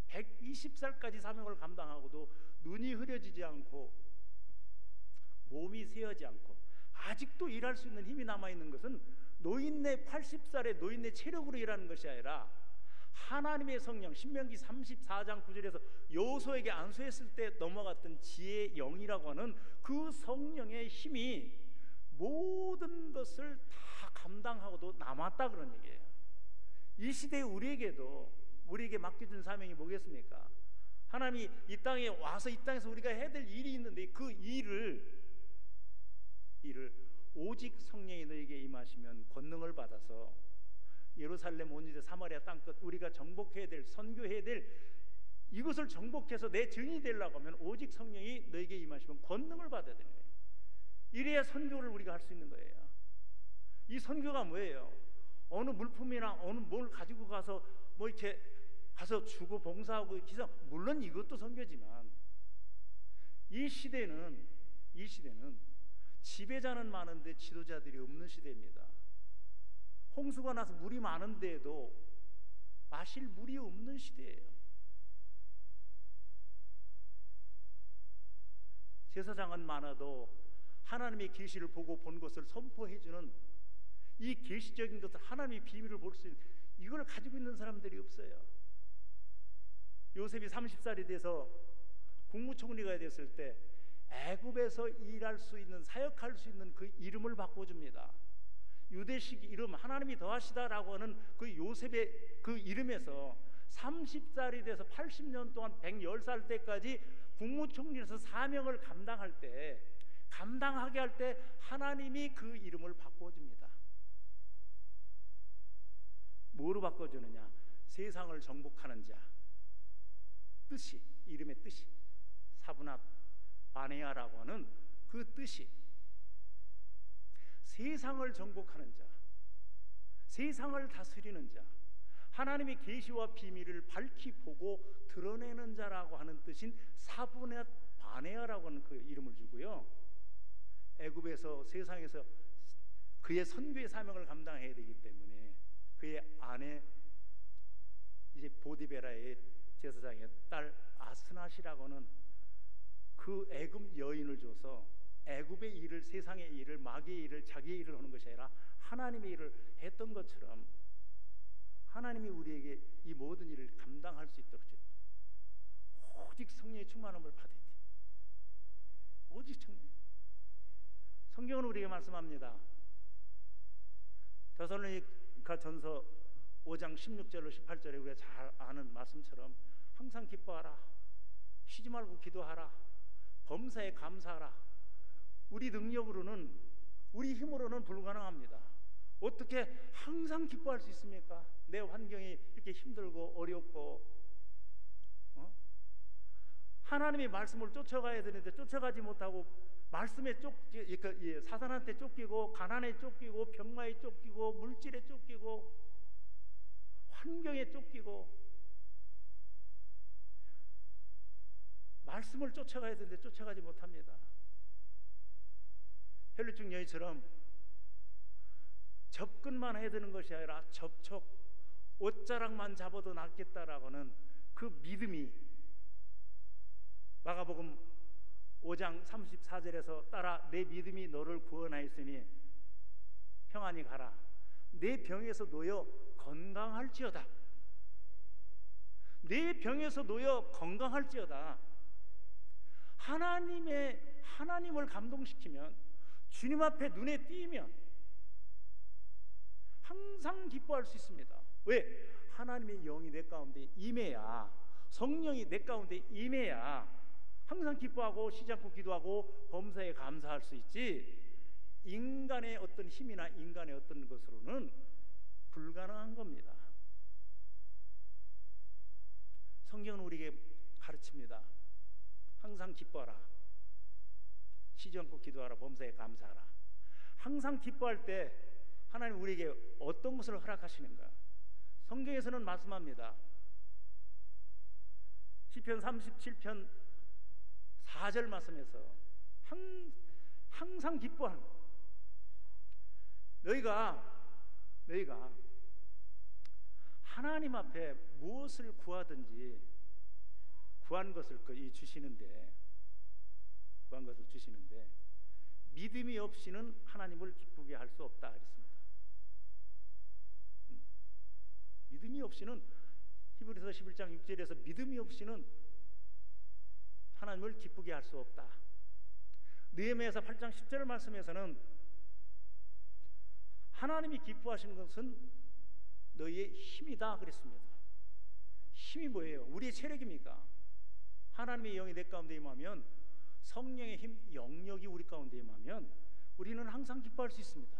120살까지 사명을 감당하고도 눈이 흐려지지 않고 몸이 새어지 않고 아직도 일할 수 있는 힘이 남아있는 것은 노인네 80살의 노인네 체력으로 일하는 것이 아니라 하나님의 성령, 신명기 34장 9절에서 여호수아에게 안수했을 때 넘어갔던 지혜의 영이라고 하는 그 성령의 힘이 모든 것을 다 감당하고도 남았다 그런 얘기예요. 이 시대에 우리에게 맡겨준 사명이 뭐겠습니까? 하나님이 이 땅에 와서 이 땅에서 우리가 해야 될 일이 있는데 그 일을 오직 성령이 너에게 임하시면 권능을 받아서 예루살렘 온 유대 사마리아 땅끝 우리가 정복해야 될, 선교해야 될 이것을 정복해서 내 증인이 되려고 하면 오직 성령이 너에게 임하시면 권능을 받아야 되는 거예요. 이래야 선교를 우리가 할 수 있는 거예요. 이 선교가 뭐예요? 어느 물품이나 어느 뭘 가지고 가서 뭐 이렇게 가서 주고 봉사하고 기사, 물론 이것도 선교지만 이 시대는 지배자는 많은데 지도자들이 없는 시대입니다. 홍수가 나서 물이 많은데도 마실 물이 없는 시대예요. 제사장은 많아도 하나님의 계시를 보고 본 것을 선포해주는 이 계시적인 것을 하나님의 비밀을 볼 수 있는 이걸 가지고 있는 사람들이 없어요. 요셉이 30살이 돼서 국무총리가 됐을 때 애굽에서 일할 수 있는, 사역할 수 있는 그 이름을 바꿔줍니다. 유대식 이름, 하나님이 더하시다라고 하는 그 요셉의 그 이름에서 30살이 돼서 80년 동안 110살 때까지 국무총리에서 사명을 감당하게 할 때 하나님이 그 이름을 바꿔줍니다. 뭐로 바꿔주느냐? 세상을 정복하는 자, 뜻이, 이름의 뜻이 사브낫 바네아라고 하는 그 뜻이 세상을 정복하는 자, 세상을 다스리는 자, 하나님의 계시와 비밀을 밝히 보고 드러내는 자라고 하는 뜻인 사브낫 바네아라고 하는 그 이름을 주고요. 애굽에서 세상에서 그의 선교의 사명을 감당해야 되기 때문에 그의 아내 이제 보디베라의 제사장의 딸 아스낫이라고는 그 애굽 여인을 줘서 애굽의 일을, 세상의 일을, 마귀의 일을, 자기의 일을 하는 것이 아니라 하나님의 일을 했던 것처럼 하나님이 우리에게 이 모든 일을 감당할 수 있도록 오직 성령의 충만함을 받아야 돼. 오직 성령. 성경은 우리에게 말씀합니다. 데살로니가 전서 5장 16절로 18절에 우리가 잘 아는 말씀처럼 항상 기뻐하라, 쉬지 말고 기도하라, 범사에 감사하라. 우리 능력으로는, 우리 힘으로는 불가능합니다. 어떻게 항상 기뻐할 수 있습니까? 내 환경이 이렇게 힘들고 어렵고 하나님의 말씀을 쫓아가야 되는데 쫓아가지 못하고 말씀에 사단한테 쫓기고 가난에 쫓기고 병마에 쫓기고 물질에 쫓기고 환경에 쫓기고 말씀을 쫓아가야 되는데 쫓아가지 못합니다. 헬리증 여인처럼 접근만 해야 되는 것이 아니라 접촉, 옷자락만 잡아도 낫겠다라고는 그 믿음이 마가복음 5장 34절에서 따라 내 믿음이 너를 구원하였으니 평안히 가라. 내 병에서 놓여 건강할지어다. 내 병에서 놓여 건강할지어다. 하나님을 감동시키면, 주님 앞에 눈에 띄면 항상 기뻐할 수 있습니다. 왜? 하나님의 영이 내 가운데 임해야, 성령이 내 가운데 임해야 항상 기뻐하고 쉬지 않고 기도하고 범사에 감사할 수 있지, 인간의 어떤 힘이나 인간의 어떤 것으로는 불가능한 겁니다. 성경은 우리에게 가르칩니다. 항상 기뻐하라. 쉬지 않고 기도하라. 범사에 감사하라. 항상 기뻐할 때 하나님 우리에게 어떤 것을 허락하시는가? 성경에서는 말씀합니다. 시편 37편 4절 말씀에서 항상 기뻐하는 것. 너희가 하나님 앞에 무엇을 구하든지 구한 것을 주시는데 믿음이 없이는 하나님을 기쁘게 할 수 없다 그랬습니다. 믿음이 없이는, 히브리서 11장 6절에서 믿음이 없이는 하나님을 기쁘게 할 수 없다. 느헤미야서 8장 10절 말씀에서는 하나님이 기뻐하시는 것은 너희의 힘이다 그랬습니다. 힘이 뭐예요? 우리의 체력입니까? 하나님의 영이 내 가운데 임하면, 성령의 힘, 영역이 우리 가운데 임하면 우리는 항상 기뻐할 수 있습니다.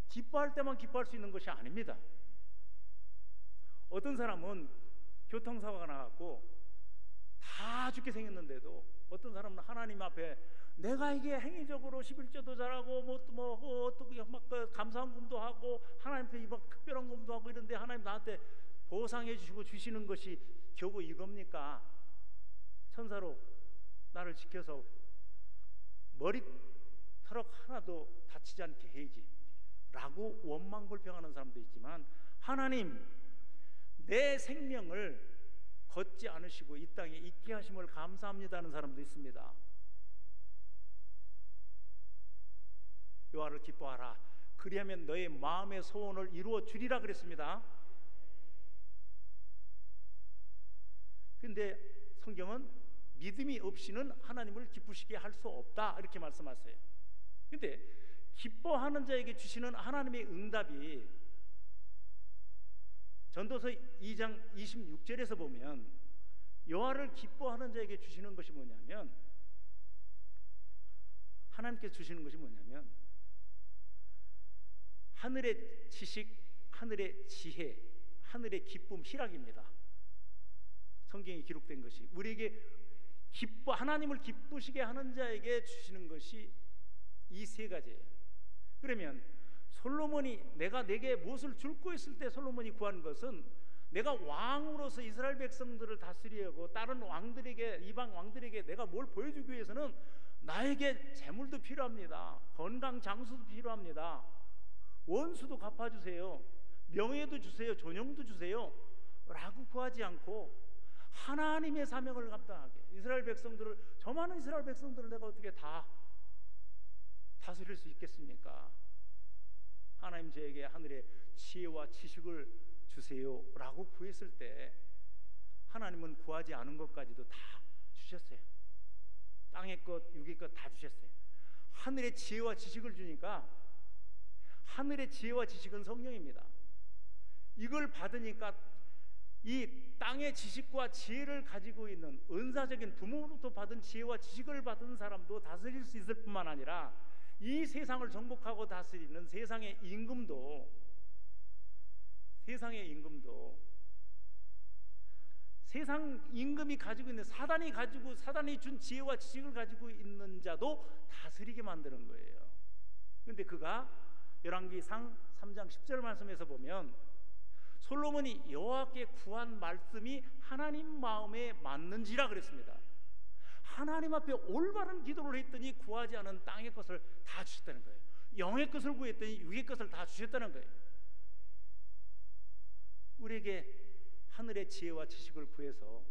기뻐할 때만 기뻐할 수 있는 것이 아닙니다. 어떤 사람은 교통사고가 나갖고 다 죽게 생겼는데도, 어떤 사람은 하나님 앞에 내가 이게 행위적으로 11조도 잘하고 어떻게 막 감사한 금도 하고 하나님한테 막 특별한 금도 하고 이런데 하나님 나한테 보상해 주시고 주시는 것이 겨우 이겁니까? 천사로 나를 지켜서 머리털럭 하나도 다치지 않게 해야지 라고 원망불평하는 사람도 있지만, 하나님 내 생명을 걷지 않으시고 이 땅에 있게 하심을 감사합니다 하는 사람도 있습니다. 여호와를 기뻐하라. 그리하면 너의 마음의 소원을 이루어 주리라 그랬습니다. 그런데 성경은 믿음이 없이는 하나님을 기쁘시게 할 수 없다 이렇게 말씀하세요. 그런데 기뻐하는 자에게 주시는 하나님의 응답이 전도서 2장 26절에서 보면, 여호와를 기뻐하는 자에게 주시는 것이 뭐냐면, 하나님께서 주시는 것이 뭐냐면 하늘의 지식, 하늘의 지혜, 하늘의 기쁨, 희락입니다. 성경에 기록된 것이 우리에게 하나님을 기쁘시게 하는 자에게 주시는 것이 이 세 가지예요. 그러면 솔로몬이 내가 내게 무엇을 줄고 있을 때 솔로몬이 구한 것은, 내가 왕으로서 이스라엘 백성들을 다스리고 다른 왕들에게, 이방 왕들에게 내가 뭘 보여주기 위해서는 나에게 재물도 필요합니다. 건강 장수도 필요합니다. 원수도 갚아주세요. 명예도 주세요. 존영도 주세요 라고 구하지 않고 하나님의 사명을 감당하게, 이스라엘 백성들을, 저 많은 이스라엘 백성들을 내가 어떻게 다 다스릴 수 있겠습니까? 하나님 저에게 하늘의 지혜와 지식을 주세요 라고 구했을 때 하나님은 구하지 않은 것까지도 다 주셨어요. 땅의 것, 육의 것 다 주셨어요. 하늘의 지혜와 지식을 주니까, 하늘의 지혜와 지식은 성령입니다. 이걸 받으니까 이 땅의 지식과 지혜를 가지고 있는, 은사적인 부모로부터 받은 지혜와 지식을 받은 사람도 다스릴 수 있을 뿐만 아니라 이 세상을 정복하고 다스리는 세상의 임금도 세상 임금이 가지고 있는, 사단이 준 지혜와 지식을 가지고 있는 자도 다스리게 만드는 거예요. 그런데 그가 열왕기상 3장 10절 말씀에서 보면, 솔로몬이 여호와께 구한 말씀이 하나님 마음에 맞는지라 그랬습니다. 하나님 앞에 올바른 기도를 했더니 구하지 않은 땅의 것을 다 주셨다는 거예요. 영의 것을 구했더니 육의 것을 다 주셨다는 거예요. 우리에게 하늘의 지혜와 지식을 구해서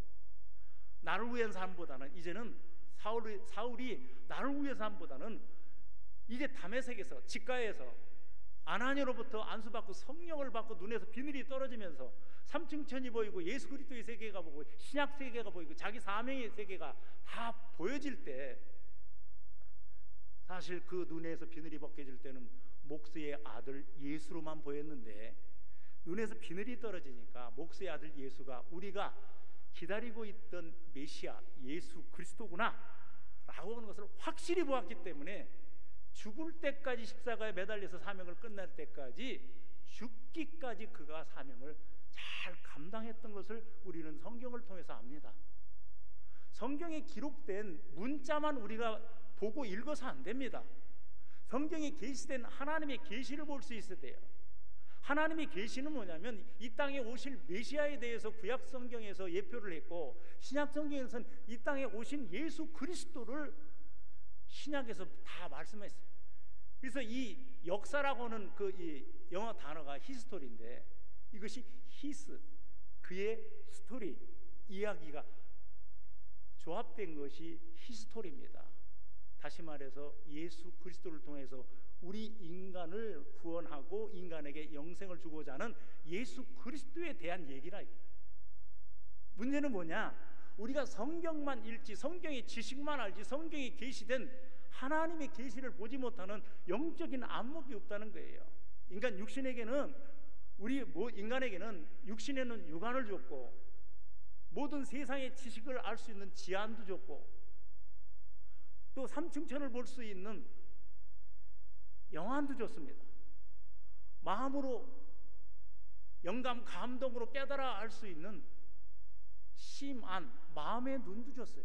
나를 위한 삶보다는, 이제는 사울이 나를 위한 삶보다는 이제 다메섹에서, 직가에서 아나니로부터 안수받고 성령을 받고 눈에서 비늘이 떨어지면서 삼층천이 보이고 예수 그리스도의 세계가 보고 신약 세계가 보이고 자기 사명의 세계가 다 보여질 때, 사실 그 눈에서 비늘이 벗겨질 때는 목수의 아들 예수로만 보였는데, 눈에서 비늘이 떨어지니까 목수의 아들 예수가 우리가 기다리고 있던 메시아 예수 그리스도구나 라고 하는 것을 확실히 보았기 때문에 죽을 때까지 십자가에 매달려서 사명을 끝날 때까지, 죽기까지 그가 사명을 잘 감당했던 것을 우리는 성경을 통해서 압니다. 성경에 기록된 문자만 우리가 보고 읽어서 안 됩니다. 성경에 계시된 하나님의 계시를 볼 수 있어야 돼요. 하나님의 계시는 뭐냐면 이 땅에 오실 메시아에 대해서 구약 성경에서 예표를 했고, 신약 성경에서는 이 땅에 오신 예수 그리스도를 신약에서 다 말씀했어요. 그래서 이 역사라고 하는 이 영어 단어가 히스토리인데, 이것이 히스, 그의 스토리, 이야기가 조합된 것이 히스토리입니다. 다시 말해서 예수 그리스도를 통해서 우리 인간을 구원하고 인간에게 영생을 주고자 하는 예수 그리스도에 대한 얘기라. 문제는 뭐냐? 우리가 성경만 읽지, 성경의 지식만 알지, 성경에 계시된 하나님의 계시를 보지 못하는 영적인 안목이 없다는 거예요. 인간 육신에게는, 인간에게는 육신에는 육안을 줬고, 모든 세상의 지식을 알 수 있는 지안도 줬고, 또 삼층천을 볼 수 있는 영안도 줬습니다. 마음으로, 영감, 감동으로 깨달아 알 수 있는 심안, 마음의 눈도 줬어요.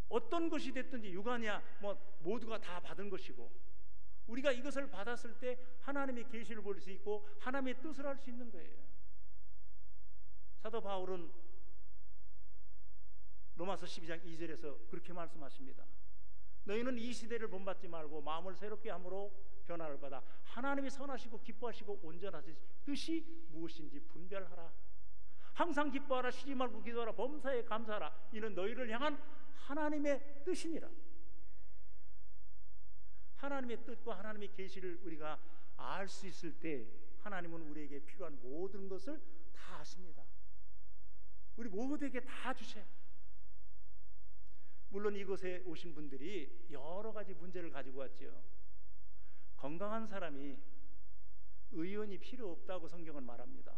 어떤 것이 됐든지 육안이야 모두가 다 받은 것이고, 우리가 이것을 받았을 때 하나님의 계시를 볼 수 있고 하나님의 뜻을 알 수 있는 거예요. 사도 바울은 로마서 12장 2절에서 그렇게 말씀하십니다. 너희는 이 시대를 본받지 말고 마음을 새롭게 함으로 변화를 받아 하나님이 선하시고 기뻐하시고 온전하신 뜻이 무엇인지 분별하라. 항상 기뻐하라. 쉬지 말고 기도하라. 범사에 감사하라. 이는 너희를 향한 하나님의 뜻이니라. 하나님의 뜻과 하나님의 계시를 우리가 알 수 있을 때 하나님은 우리에게 필요한 모든 것을 다 아십니다. 우리 모두에게 다 주셔요. 물론 이곳에 오신 분들이 여러 가지 문제를 가지고 왔죠. 건강한 사람이 의원이 필요 없다고 성경은 말합니다.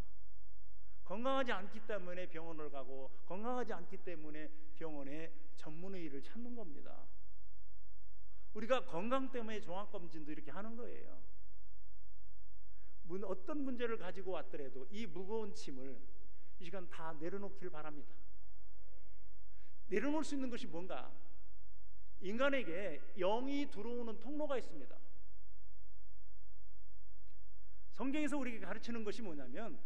건강하지 않기 때문에 병원을 가고, 건강하지 않기 때문에 병원에 전문의를 찾는 겁니다. 우리가 건강 때문에 종합검진도 이렇게 하는 거예요. 어떤 문제를 가지고 왔더라도 이 무거운 짐을 이 시간 다 내려놓길 바랍니다. 내려놓을 수 있는 것이 뭔가? 인간에게 영이 들어오는 통로가 있습니다. 성경에서 우리에게 가르치는 것이 뭐냐면,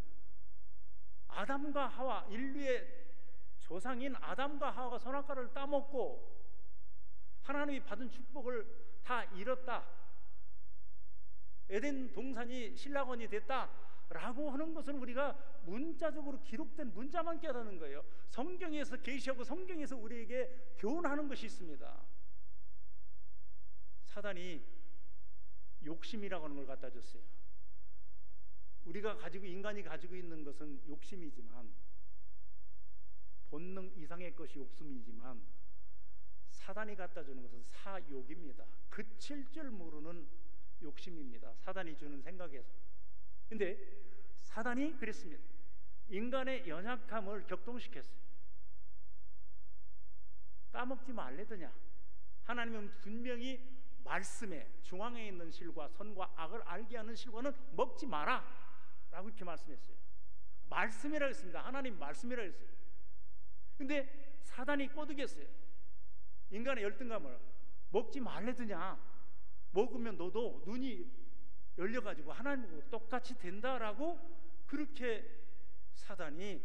아담과 하와, 인류의 조상인 아담과 하와가 선악과를 따먹고 하나님이 받은 축복을 다 잃었다, 에덴 동산이 신락원이 됐다 라고 하는 것을 우리가 문자적으로 기록된 문자만 깨닫는 거예요. 성경에서 계시하고 성경에서 우리에게 교훈하는 것이 있습니다. 사단이 욕심이라고 하는 걸 갖다 줬어요. 인간이 가지고 있는 것은 욕심이지만, 본능 이상의 것이 욕심이지만, 사단이 갖다 주는 것은 사욕입니다. 그칠 줄 모르는 욕심입니다. 사단이 주는 생각에서. 근데 사단이 그랬습니다. 인간의 연약함을 격동시켰어요. 따먹지 말래더냐? 하나님은 분명히 말씀에 중앙에 있는 실과 선과 악을 알게 하는 실과는 먹지 마라 라고 이렇게 말씀했어요. 말씀이라고 했습니다. 하나님 말씀이라고 했어요. 근데 사단이 꼬드겼어요. 인간의 열등감을. 먹지 말래더냐? 먹으면 너도 눈이 열려가지고 하나님하고 똑같이 된다라고, 그렇게 사단이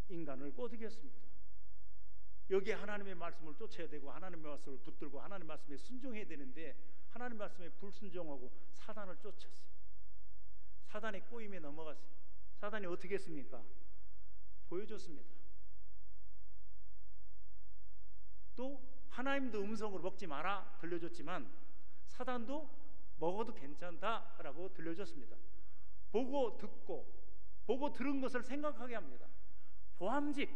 인간을 꼬드겼습니다. 여기에 하나님의 말씀을 쫓아야 되고, 하나님의 말씀을 붙들고 하나님의 말씀에 순종해야 되는데, 하나님의 말씀에 불순종하고 사단을 쫓았어요. 사단의 꼬임에 넘어갔어요. 사단이 어떻게 했습니까? 보여줬습니다. 또 하나님도 음성으로 먹지 마라 들려줬지만, 사단도 먹어도 괜찮다라고 들려줬습니다. 보고 들은 것을 생각하게 합니다. 보암직,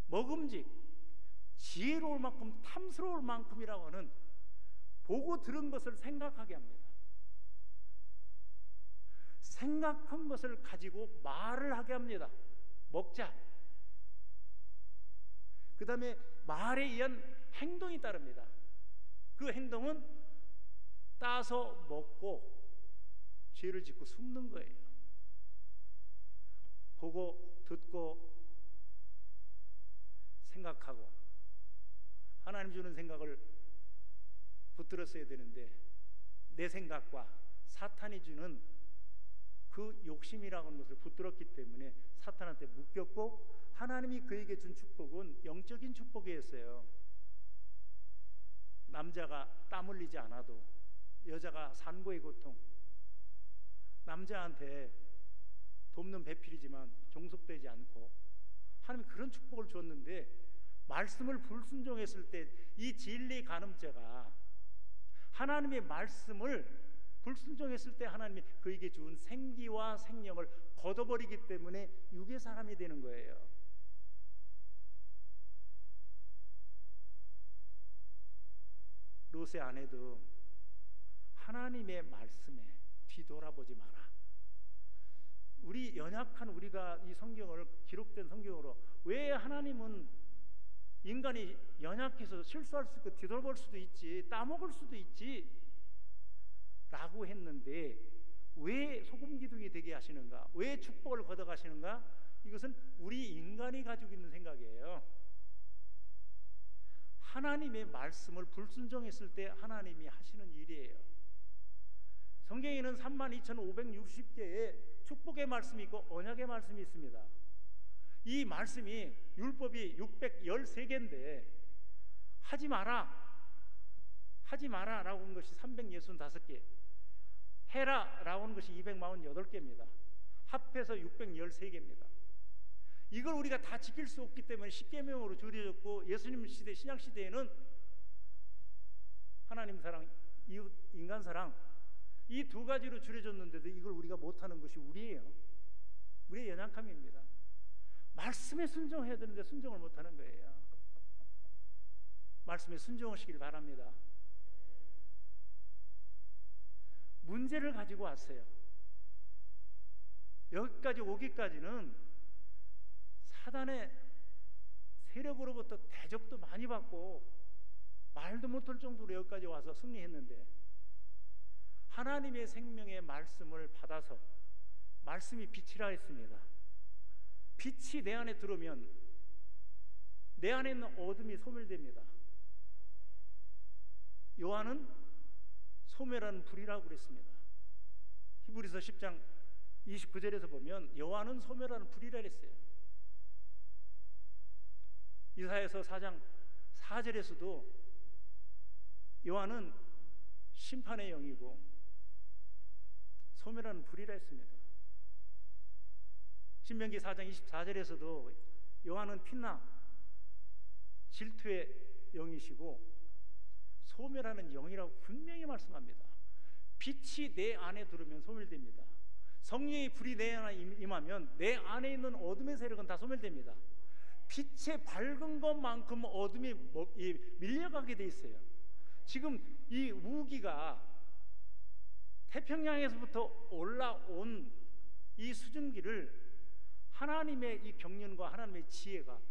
먹음직, 지혜로울 만큼 탐스러울 만큼이라고 하는, 보고 들은 것을 생각하게 합니다. 생각한 것을 가지고 말을 하게 합니다. 먹자. 그 다음에 말에 의한 행동이 따릅니다. 그 행동은 따서 먹고 죄를 짓고 숨는 거예요. 보고 듣고 생각하고 하나님 주는 생각을 붙들었어야 되는데 내 생각과 사탄이 주는 그 욕심이라는 것을 붙들었기 때문에 사탄한테 묶였고, 하나님이 그에게 준 축복은 영적인 축복이었어요. 남자가 땀 흘리지 않아도, 여자가 산고의 고통, 남자한테 돕는 배필이지만 종속되지 않고, 하나님이 그런 축복을 줬는데 말씀을 불순종했을 때 이 진리 간음죄가 하나님의 말씀을 불순종했을 때 하나님이 그에게 준 생기와 생명을 걷어버리기 때문에 육의 사람이 되는 거예요. 롯의 아내도 하나님의 말씀에 뒤돌아보지 마라. 우리 연약한 우리가 이 성경을, 기록된 성경으로 왜 하나님은 인간이 연약해서 실수할 수 있고 뒤돌아볼 수도 있지, 따먹을 수도 있지 라고 했는데 왜 소금기둥이 되게 하시는가? 왜 축복을 걷어가시는가? 이것은 우리 인간이 가지고 있는 생각이에요. 하나님의 말씀을 불순종했을 때 하나님이 하시는 일이에요. 성경에는 32,560개의 축복의 말씀이 있고 언약의 말씀이 있습니다. 이 말씀이 율법이 613개인데 하지 마라 라고 한 것이 365개, 해라 라고 하는 것이 248개입니다. 합해서 613개입니다. 이걸 우리가 다 지킬 수 없기 때문에 십계명으로 줄여졌고, 예수님 시대, 신약 시대에는 하나님 사랑, 이웃 인간 사랑, 이 두 가지로 줄여졌는데도 이걸 우리가 못하는 것이 우리의 연약함입니다. 말씀에 순종해야 되는데 순종을 못하는 거예요. 말씀에 순종하시길 바랍니다. 문제를 가지고 왔어요. 여기까지 오기까지는 사단의 세력으로부터 대적도 많이 받고 말도 못할 정도로 여기까지 와서 승리했는데, 하나님의 생명의 말씀을 받아서, 말씀이 빛이라 했습니다. 빛이 내 안에 들어오면 내 안에 있는 어둠이 소멸됩니다. 요한은 소멸하는 불이라고 그랬습니다. 히브리서 10장 29절에서 보면 요한은 소멸하는 불이라 그랬어요. 이사야서 4장 4절에서도 요한은 심판의 영이고 소멸하는 불이라 했습니다. 신명기 4장 24절에서도 요한은 빛나 질투의 영이시고 소멸하는 영이라고 분명히 말씀합니다. 빛이 내 안에 들어오면 소멸됩니다. 성령의 불이 내 안에 임하면 내 안에 있는 어둠의 세력은 다 소멸됩니다. 빛의 밝은 것만큼 어둠이 밀려가게 돼 있어요. 지금 이 우기가 태평양에서부터 올라온 이 수증기를 하나님의 이 경륜과 하나님의 지혜가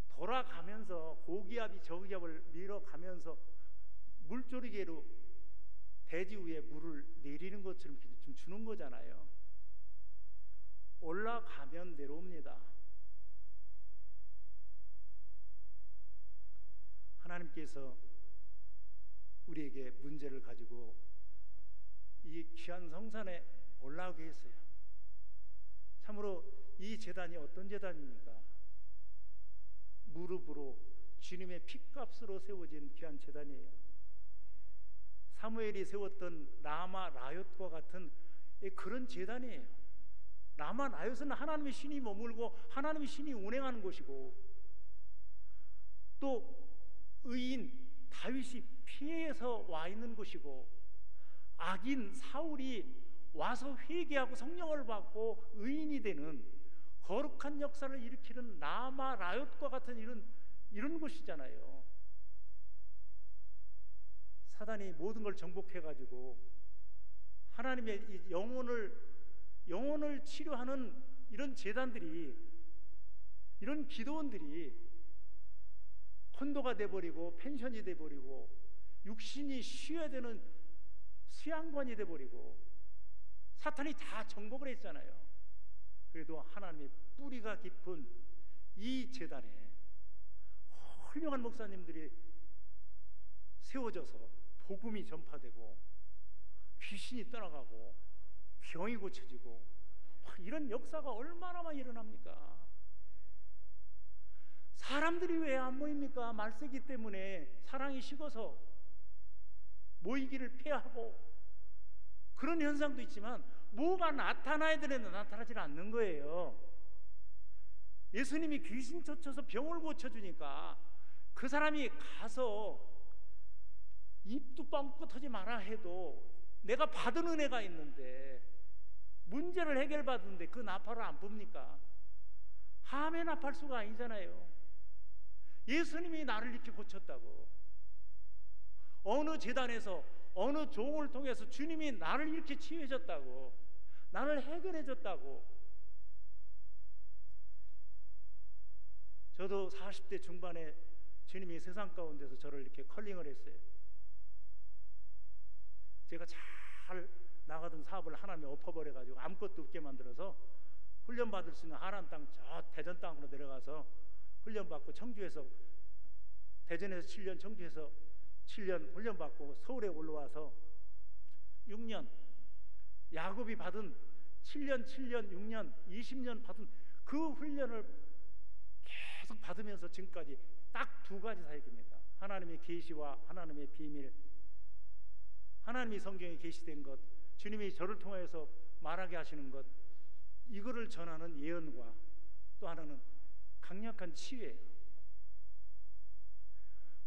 돌아가면서 고기압이 저기압을 밀어가면서 물조리개로 대지 위에 물을 내리는 것처럼 좀 주는 거잖아요. 올라가면 내려옵니다. 하나님께서 우리에게 문제를 가지고 이 귀한 성산에 올라오게 했어요. 참으로 이 제단이 어떤 제단입니까? 무릎으로 주님의 피값으로 세워진 귀한 제단이에요. 사무엘이 세웠던 라마 라얏과 같은 그런 제단이에요. 라마 라얏은 하나님의 신이 머물고 하나님의 신이 운행하는 곳이고, 또 의인 다윗이 피해서 와 있는 곳이고, 악인 사울이 와서 회개하고 성령을 받고 의인이 되는 거룩한 역사를 일으키는 라마 라얏과 같은 이런 곳이잖아요. 사단이 모든 걸 정복해가지고 하나님의 이 영혼을 치료하는 이런 제단들이, 이런 기도원들이 콘도가 돼버리고 펜션이 돼버리고 육신이 쉬어야 되는 수양관이 돼버리고 사탄이 다 정복을 했잖아요. 그래도 하나님의 뿌리가 깊은 이 제단에 훌륭한 목사님들이 세워져서 복음이 전파되고 귀신이 떠나가고 병이 고쳐지고 이런 역사가 얼마나 많이 일어납니까? 사람들이 왜 안 모입니까? 말세기 때문에 사랑이 식어서 모이기를 피하고 그런 현상도 있지만 뭐가 나타나야 되는데 나타나지 않는 거예요. 예수님이 귀신 쫓아서 병을 고쳐주니까 그 사람이 가서 입도 뻥끗하지 마라 해도 내가 받은 은혜가 있는데 문제를 해결받는데 그 나팔을 안 뿝니까? 함의 나팔수가 아니잖아요. 예수님이 나를 이렇게 고쳤다고, 어느 제단에서 어느 종을 통해서 주님이 나를 이렇게 치유해 줬다고, 나를 해결해 줬다고. 저도 40대 중반에 주님이 세상 가운데서 저를 이렇게 컬링을 했어요. 제가 잘 나가던 사업을 하나님이 엎어버려가지고 아무것도 없게 만들어서 훈련받을 수 있는 하란 땅, 저 대전 땅으로 내려가서 훈련받고, 청주에서, 대전에서 7년, 청주에서 7년 훈련받고 서울에 올라와서 6년, 야곱이 받은 7년, 6년, 20년 받은 그 훈련을 계속 받으면서 지금까지 딱 두 가지 사역입니다. 하나님의 계시와 하나님의 비밀. 하나님이 성경에 계시된 것, 주님이 저를 통해서 말하게 하시는 것, 이거를 전하는 예언과 또 하나는 강력한 치유예요.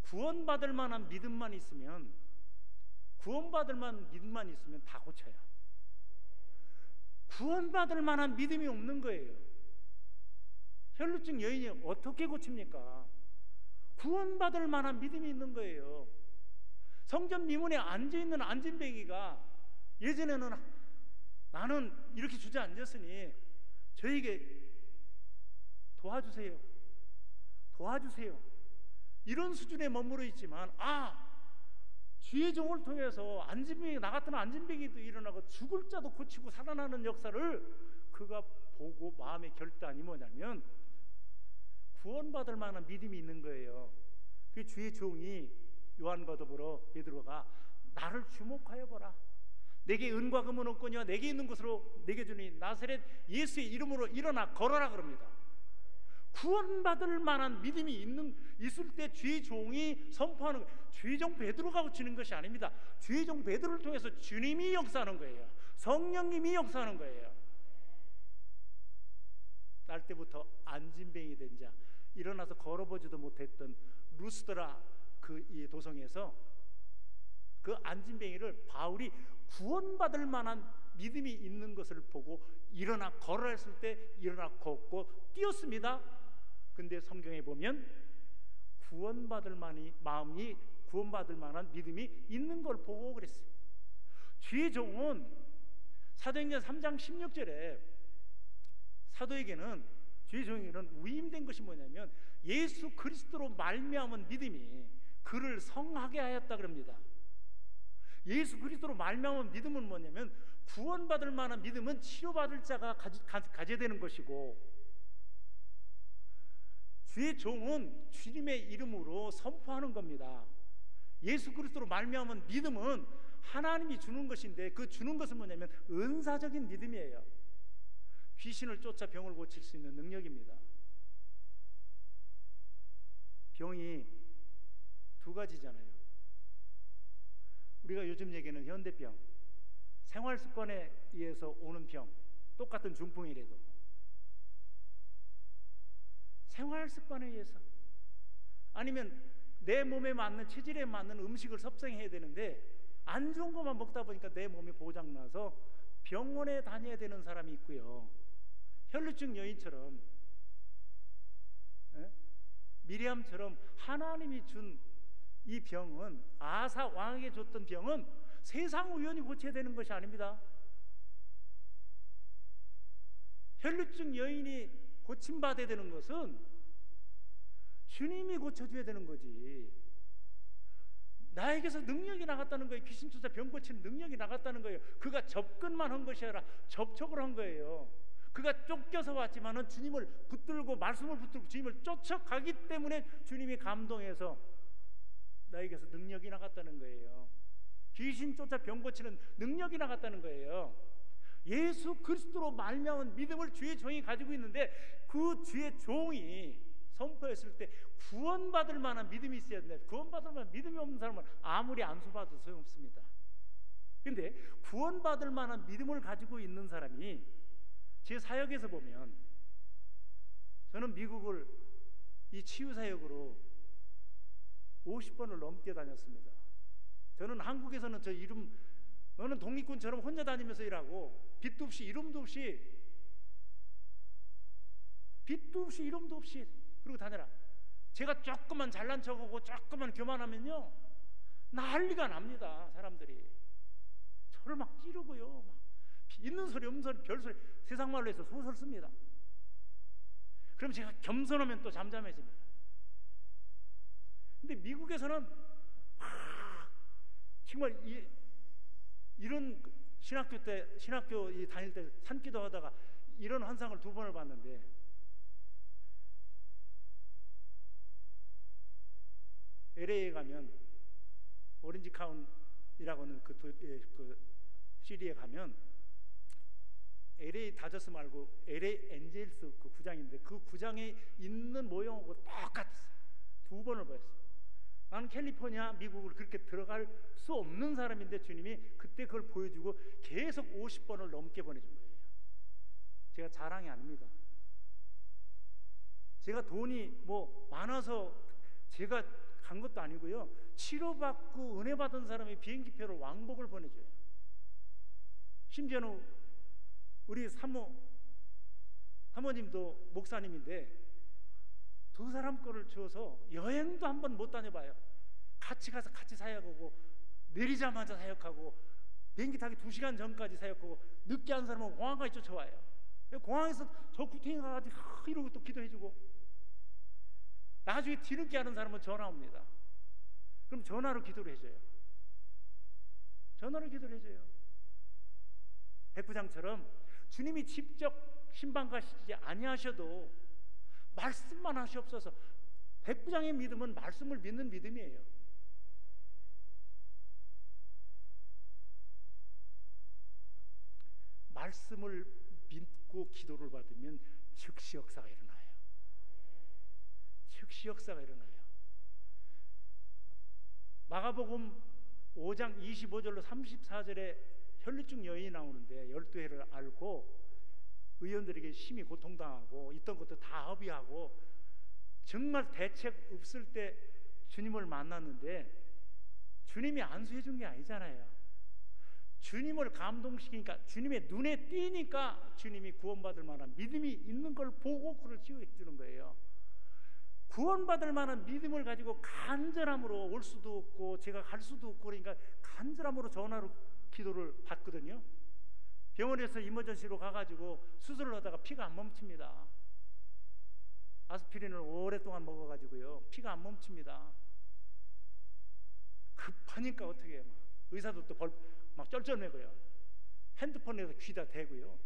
구원받을 만한 믿음만 있으면, 구원받을 만한 믿음만 있으면 다 고쳐요. 구원받을 만한 믿음이 없는 거예요. 혈루증 여인이 어떻게 고칩니까? 구원받을 만한 믿음이 있는 거예요. 성전 미문에 앉아있는 안진뱅이가 예전에는 나는 이렇게 주저앉았으니 저에게 도와주세요, 도와주세요, 이런 수준에 머무르 있지만, 주의 종을 통해서 안진뱅이, 나 같은 안진뱅이도 일어나고 죽을 자도 고치고 살아나는 역사를 그가 보고 마음의 결단이 뭐냐면 구원받을 만한 믿음이 있는 거예요. 그 주의 종이 요한과 더불어 베드로가 나를 주목하여 보라, 내게 은과 금은 없거니와 내게 있는 것으로 내게 주니 나사렛 예수의 이름으로 일어나 걸어라 그럽니다. 구원받을 만한 믿음이 있을 때 주의 종이 선포하는 거예요. 주의 종 베드로가 고치는 것이 아닙니다. 주의 종 베드로를 통해서 주님이 역사하는 거예요. 성령님이 역사하는 거예요. 날 때부터 안진뱅이 된 자, 일어나서 걸어보지도 못했던 루스드라 이 도성에서 그 안진뱅이를 바울이 구원받을 만한 믿음이 있는 것을 보고 일어나 걸어라 했을 때 일어나 걷고 뛰었습니다. 근데 성경에 보면 구원받을 마음이, 구원받을 만한 믿음이 있는 걸 보고 그랬어요. 주의 종은 사도행전 3장 16절에 사도에게는, 주의 종에게는 위임된 것이 뭐냐면 예수 그리스도로 말미암은 믿음이 그를 성하게 하였다 그럽니다. 예수 그리스도로 말미암은 믿음은 뭐냐면, 구원받을 만한 믿음은 치료받을 자가 가져야 되는 것이고, 주의 종은 주님의 이름으로 선포하는 겁니다. 예수 그리스도로 말미암은 믿음은 하나님이 주는 것인데, 그 주는 것은 뭐냐면 은사적인 믿음이에요. 귀신을 쫓아 병을 고칠 수 있는 능력입니다. 병이 두 가지잖아요. 우리가 요즘 얘기하는 현대병, 생활 습관에 의해서 오는 병, 똑같은 중풍이라도 생활 습관에 의해서, 아니면 내 몸에 맞는, 체질에 맞는 음식을 섭생해야 되는데 안 좋은 것만 먹다 보니까 내 몸이 고장나서 병원에 다녀야 되는 사람이 있고요. 혈루증 여인처럼, 미리암처럼 하나님이 준 이 병은, 아사 왕에게 줬던 병은 세상 우연히 고쳐야 되는 것이 아닙니다. 혈루증 여인이 고침받아야 되는 것은 주님이 고쳐줘야 되는 거지. 나에게서 능력이 나갔다는 거예요. 귀신 쫓아 병 고치는 능력이 나갔다는 거예요. 그가 접근만 한 것이 아니라 접촉을 한 거예요. 그가 쫓겨서 왔지만은 주님을 붙들고 말씀을 붙들고 주님을 쫓아가기 때문에 주님이 감동해서 나에게서 능력이 나갔다는 거예요. 귀신 쫓아 병 고치는 능력이 나갔다는 거예요. 예수 그리스도로 말미암은 믿음을 주의 종이 가지고 있는데 그 주의 종이 선포했을 때 구원받을 만한 믿음이 있어야 되는데 구원받을 만한 믿음이 없는 사람은 아무리 안수받아도 소용없습니다. 근데 구원받을 만한 믿음을 가지고 있는 사람이 제 사역에서 보면, 저는 미국을 이 치유사역으로 50번을 넘게 다녔습니다. 저는 한국에서는 저 이름, 너는 독립군처럼 혼자 다니면서 일하고 빚도 없이 이름도 없이 이름도 없이 그러고 다녀라. 제가 조금만 잘난 척하고 조금만 교만하면요 난리가 납니다. 사람들이 저를 막 찌르고요, 막 있는 소리 없는 소리 별소리 세상 말로 해서 소설 씁니다. 그럼 제가 겸손하면 또 잠잠해집니다. 근데 미국에서는 정말 이런 신학교 다닐 때 산기도 하다가 이런 환상을 2번을 봤는데, LA에 가면 오렌지 카운티라고 하는 그 시리에 가면 LA 다저스 말고 LA 엔젤스 그 구장인데 그 구장에 있는 모형하고 똑같았어요. 2번을 보였어요. 나는 캘리포니아 미국을 그렇게 들어갈 수 없는 사람인데 주님이 그때 그걸 보여주고 계속 50번을 넘게 보내준 거예요. 제가 자랑이 아닙니다. 제가 돈이 뭐 많아서 제가 간 것도 아니고요, 치료받고 은혜 받은 사람이 비행기표를 왕복을 보내줘요. 심지어는 우리 사모님도 목사님인데 2 사람 거를 주어서 여행도 한 번 못 다녀봐요. 같이 가서 같이 사역하고 내리자마자 사역하고 비행기 타기 2시간 전까지 사역하고 늦게 한 사람은 공항까지 쫓아와요. 공항에서 저 구탱이 가가지고 이러고 또 기도해주고, 나중에 뒤늦게 하는 사람은 전화 옵니다. 그럼 전화로 기도를 해줘요. 전화로 기도를 해줘요. 백부장처럼 주님이 직접 신방 가시지 아니하셔도 말씀만 하시옵소서. 백부장의 믿음은 말씀을 믿는 믿음이에요. 말씀을 믿고 기도를 받으면 즉시 역사가 일어나요. 즉시 역사가 일어나요. 마가복음 5장 25절로 34절에 혈루증 여인이 나오는데 12해를 앓고 의원들에게 심히 고통당하고 있던 것도 다 허비하고 정말 대책 없을 때 주님을 만났는데 주님이 안수해 준 게 아니잖아요. 주님을 감동시키니까, 주님의 눈에 띄니까 주님이 구원받을 만한 믿음이 있는 걸 보고 그를 치유해 주는 거예요. 구원받을 만한 믿음을 가지고 간절함으로 올 수도 없고 제가 갈 수도 없고 그러니까 간절함으로 전화로 기도를 받거든요. 병원에서 이머전시로 가가지고 수술을 하다가 피가 안 멈춥니다. 아스피린을 오랫동안 먹어가지고요 피가 안 멈춥니다. 급하니까 어떻게 해요? 의사도 또 막 쩔쩔매고요. 핸드폰에서 귀다 대고요.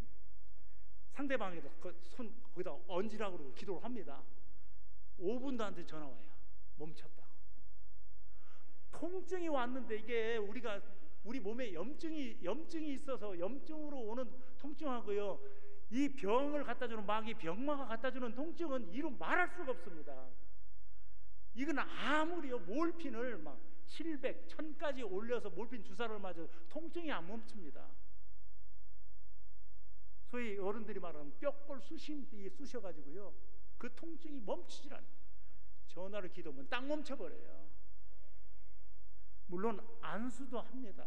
상대방에다 손 거기다 얹으라고 그러고 기도를 합니다. 5분도 안 돼 전화 와요. 멈췄다고. 통증이 왔는데 이게 우리 몸에 염증이 있어서 염증으로 오는 통증하고요, 이 병을 갖다주는 병마가 갖다주는 통증은 이루 말할 수가 없습니다. 이건 아무리요 몰핀을 막 700, 1000까지 올려서 몰핀 주사를 맞아도 통증이 안 멈춥니다. 소위 어른들이 말하는 뼈골 쑤셔가지고요 그 통증이 멈추질 않아요. 전화를 기도하면 딱 멈춰버려요. 물론 안수도 합니다.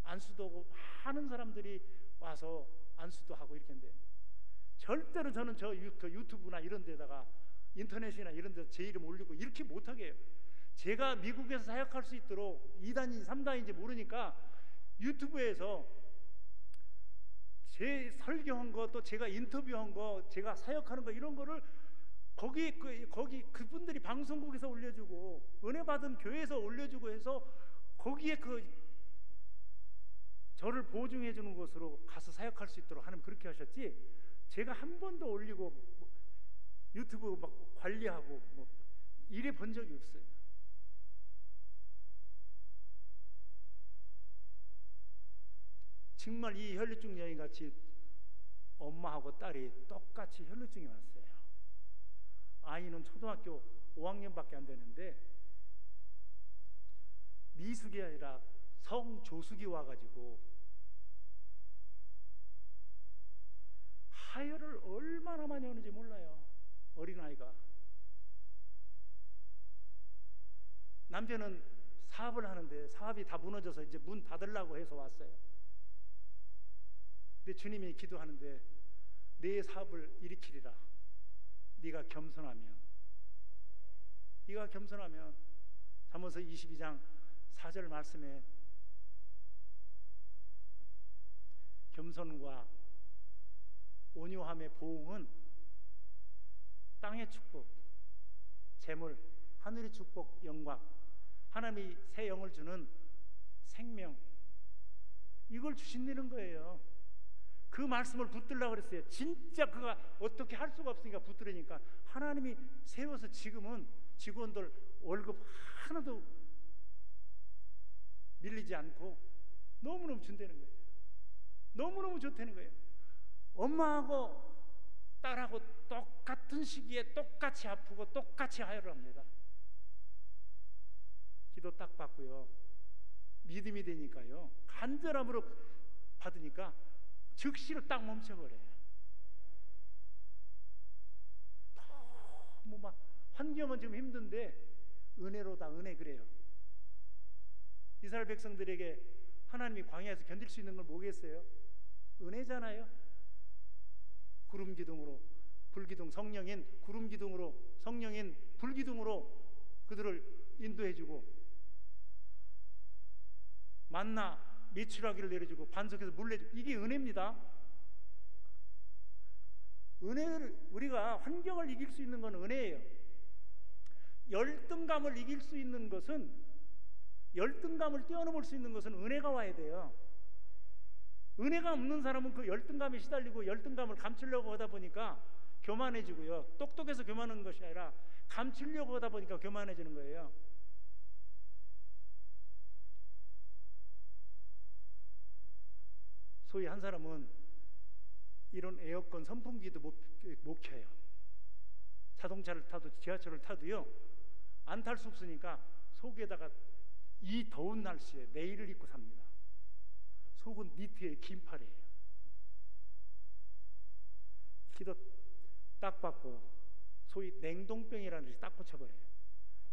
안수도 하고 많은 사람들이 와서 안수도 하고 이렇게 했는데 절대로 저는 저 유튜브나 이런 데다가 인터넷이나 이런 데서 제 이름 올리고 이렇게 못하게 해요. 제가 미국에서 사역할 수 있도록 2단인지 3단인지 모르니까 유튜브에서 제 설교한 거, 또 제가 인터뷰한 거, 제가 사역하는 거 이런 거를 거기 그분들이 방송국에서 올려주고 은혜 받은 교회에서 올려주고 해서 거기에 저를 보증해 주는 곳으로 가서 사역할 수 있도록 하나님 그렇게 하셨지, 제가 한 번도 올리고 유튜브 막 관리하고 이래 본 적이 없어요. 정말 이 혈류증 여인 같이 엄마하고 딸이 똑같이 혈류증이 왔어요. 아이는 초등학교 5학년밖에 안 되는데 미숙이 아니라 성조숙이 와가지고 하혈을 얼마나 많이 하는지 몰라요. 어린아이가. 남편은 사업을 하는데 사업이 다 무너져서 이제 문 닫으려고 해서 왔어요. 근데 주님이 기도하는데 내 사업을 일으키리라. 네가 겸손하면 잠언서 22장 4절 말씀에 겸손과 온유함의 보응은 땅의 축복, 재물, 하늘의 축복, 영광, 하나님이 새 영을 주는 생명, 이걸 주신다는 거예요. 그 말씀을 붙들려고 그랬어요. 진짜 그가 어떻게 할 수가 없으니까 붙들으니까 하나님이 세워서 지금은 직원들 월급 하나도 밀리지 않고 너무너무 준다는 거예요. 너무너무 좋다는 거예요. 엄마하고 딸하고 똑같은 시기에 똑같이 아프고 똑같이 하혈을 합니다. 기도 딱 받고요, 믿음이 되니까요, 간절함으로 받으니까 즉시로 딱 멈춰버려요. 너무 막 환경은 좀 힘든데 은혜로다, 은혜. 그래요. 이스라엘 백성들에게 하나님이 광야에서 견딜 수 있는 건 뭐겠어요? 은혜잖아요. 구름 기둥으로, 불기둥, 성령인 구름 기둥으로, 성령인 불기둥으로 그들을 인도해주고, 만나 메추라기를 내려주고 반석에서 물 내주고, 이게 은혜입니다. 은혜를, 우리가 환경을 이길 수 있는 건 은혜예요. 열등감을 이길 수 있는 것은, 열등감을 뛰어넘을 수 있는 것은 은혜가 와야 돼요. 은혜가 없는 사람은 그 열등감에 시달리고 열등감을 감추려고 하다 보니까 교만해지고요, 똑똑해서 교만한 것이 아니라 감추려고 하다 보니까 교만해지는 거예요. 소위 한 사람은 이런 에어컨 선풍기도 못 켜요. 자동차를 타도 지하철을 타도요, 안 탈 수 없으니까 속에다가 이 더운 날씨에 내일을 입고 삽니다. 속은 니트에 긴팔이에요. 기도 딱 받고 소위 냉동병이라는 것이 딱 고쳐버려요.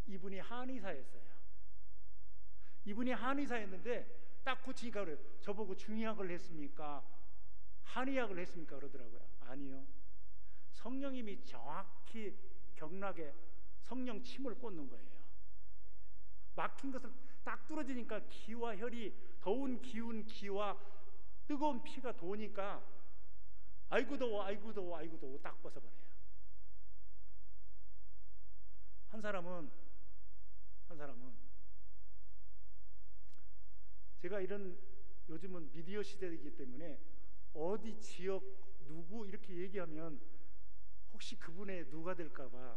이분이 한의사였어요. 이분이 한의사였는데 딱 고치니까 그래요. 저보고 중의학을 했습니까? 한의학을 했습니까? 그러더라고요. 아니요. 성령님이 정확히 경락에 성령 침을 꽂는 거예요. 막힌 것을 딱 뚫어지니까 기와 혈이, 더운 기운 기와 뜨거운 피가 도니까 아이고 더워, 아이고 더워, 아이고 더워 딱 벗어버려요. 한 사람은 제가 이런, 요즘은 미디어 시대이기 때문에 어디 지역 누구 이렇게 얘기하면 혹시 그분의 누가 될까봐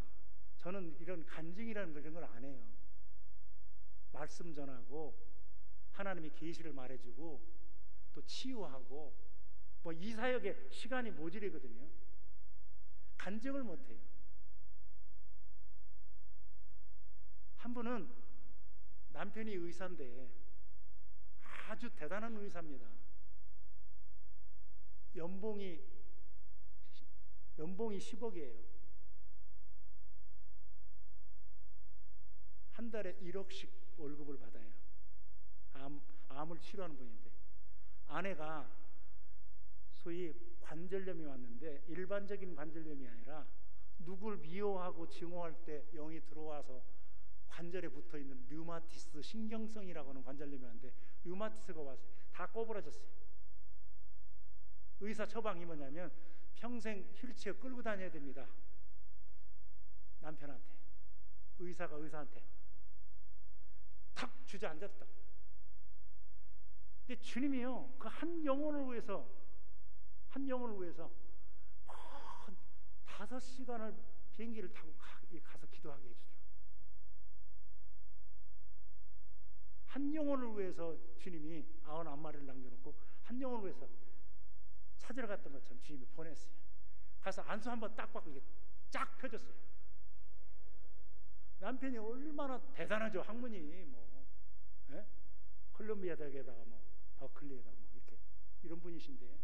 저는 이런 간증이라는 걸, 이런 걸 안 해요. 말씀 전하고 하나님의 계시를 말해주고 또 치유하고 이 사역에 시간이 모자라거든요. 간증을 못해요. 한 분은 남편이 의사인데 아주 대단한 의사입니다. 연봉이 10억이에요. 한 달에 1억씩 월급을 받아요. 암을 치료하는 분인데, 아내가 소위 관절염이 왔는데 일반적인 관절염이 아니라 누굴 미워하고 증오할 때 영이 들어와서 관절에 붙어있는 류마티스, 신경성이라고 하는 관절염이 왔는데 류마티스가 와서 다 꼬부라졌어요. 의사 처방이 뭐냐면 평생 휠체어 끌고 다녀야 됩니다. 남편한테, 의사가 의사한테 탁 주저앉았다. 근데 주님이요, 그 한 영혼을 위해서 5시간을 비행기를 타고 가서 기도하게 해주더라고요. 한 영혼을 위해서 주님이 99마리를 남겨놓고 한 영혼을 위해서 찾으러 갔던 것처럼 주님이 보냈어요. 가서 안수 한번 딱 받고 이게 쫙 펴졌어요. 남편이 얼마나 대단하죠. 학문이 뭐 콜롬비아 대학에다가 뭐 버클리에다가 뭐 이렇게 이런 분이신데,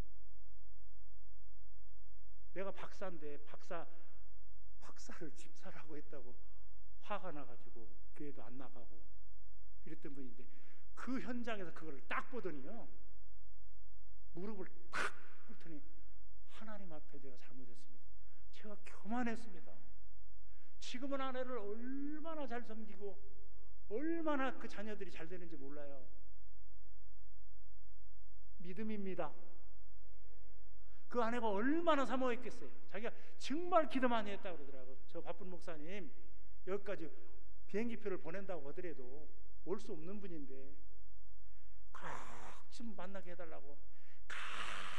내가 박사인데 박사를 집사라고 했다고 화가 나가지고 교회도 안 나가고 이랬던 분인데, 그 현장에서 그거를 딱 보더니요, 무릎을 탁 꿇더니 하나님 앞에 내가 잘못했습니다. 제가 교만했습니다. 지금은 아내를 얼마나 잘 섬기고 얼마나 그 자녀들이 잘 되는지 몰라요. 믿음입니다. 그 아내가 얼마나 사모했겠어요. 자기가 정말 기도 많이 했다고 그러더라고요. 저 바쁜 목사님 여기까지 비행기표를 보낸다고 하더라도 올 수 없는 분인데 꼭 좀 만나게 해달라고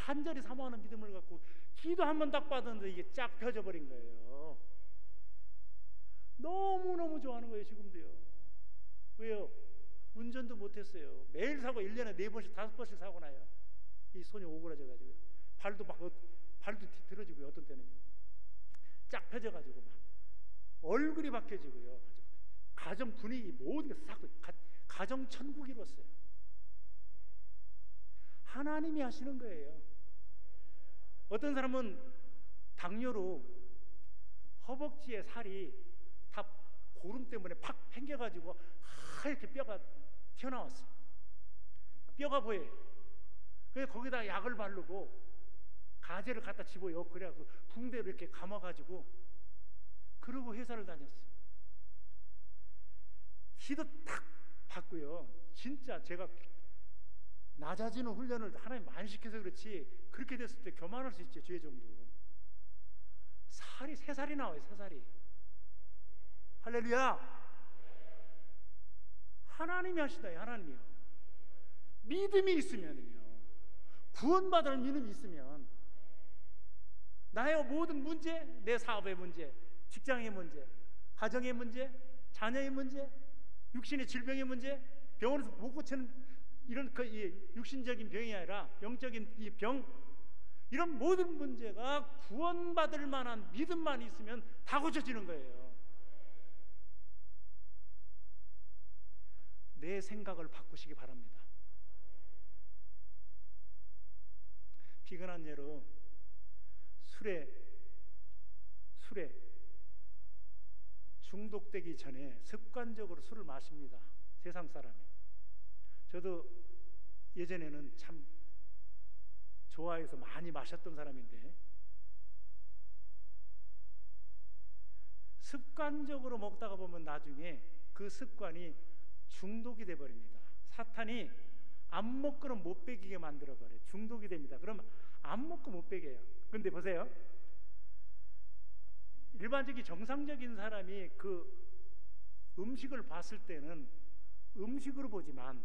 간절히 사모하는 믿음을 갖고 기도 한 번 딱 받았는데 이게 쫙 펴져 버린 거예요. 너무너무 좋아하는 거예요. 지금도요. 왜요? 운전도 못했어요. 매일 사고 1년에 4번씩 5번씩 사고 나요. 이 손이 오그라져가지고 발도 뒤틀어지고요. 어떤 때는요 쫙 펴져가지고 막 얼굴이 바뀌어지고요. 가정 분위기 모든 게 싹 가정 천국이 이뤘어요. 하나님이 하시는 거예요. 어떤 사람은 당뇨로 허벅지에 살이 다 고름 때문에 팍 팽겨가지고 하얗게 뼈가 튀어나왔어요. 뼈가 보여요. 그래서 거기다 약을 바르고 가재를 갖다 집어요. 그래갖고 붕대로 이렇게 감아가지고 그러고 회사를 다녔어요. 기도 딱 받고요. 진짜 제가 낮아지는 훈련을 하나님 많이 시켜서 그렇지, 그렇게 됐을 때 교만할 수 있죠. 죄 정도. 살이 3살이 나와요. 3살이. 할렐루야. 하나님이 하시다요. 하나님이요. 믿음이 있으면요, 구원받을 믿음이 있으면 나의 모든 문제, 내 사업의 문제, 직장의 문제, 가정의 문제, 자녀의 문제, 육신의 질병의 문제, 병원에서 못 고치는 이런 이 육신적인 병이 아니라 영적인 이 병, 이런 모든 문제가 구원받을 만한 믿음만 있으면 다 고쳐지는 거예요. 내 생각을 바꾸시기 바랍니다. 비근한 예로 술에 중독되기 전에 습관적으로 술을 마십니다. 세상 사람이. 저도 예전에는 참 좋아해서 많이 마셨던 사람인데, 습관적으로 먹다가 보면 나중에 그 습관이 중독이 돼 버립니다. 사탄이 안 먹고는 못 배기게 만들어 버려요. 중독이 됩니다. 그럼 안 먹고 못 배겨요. 근데 보세요, 일반적인 정상적인 사람이 그 음식을 봤을 때는 음식으로 보지만,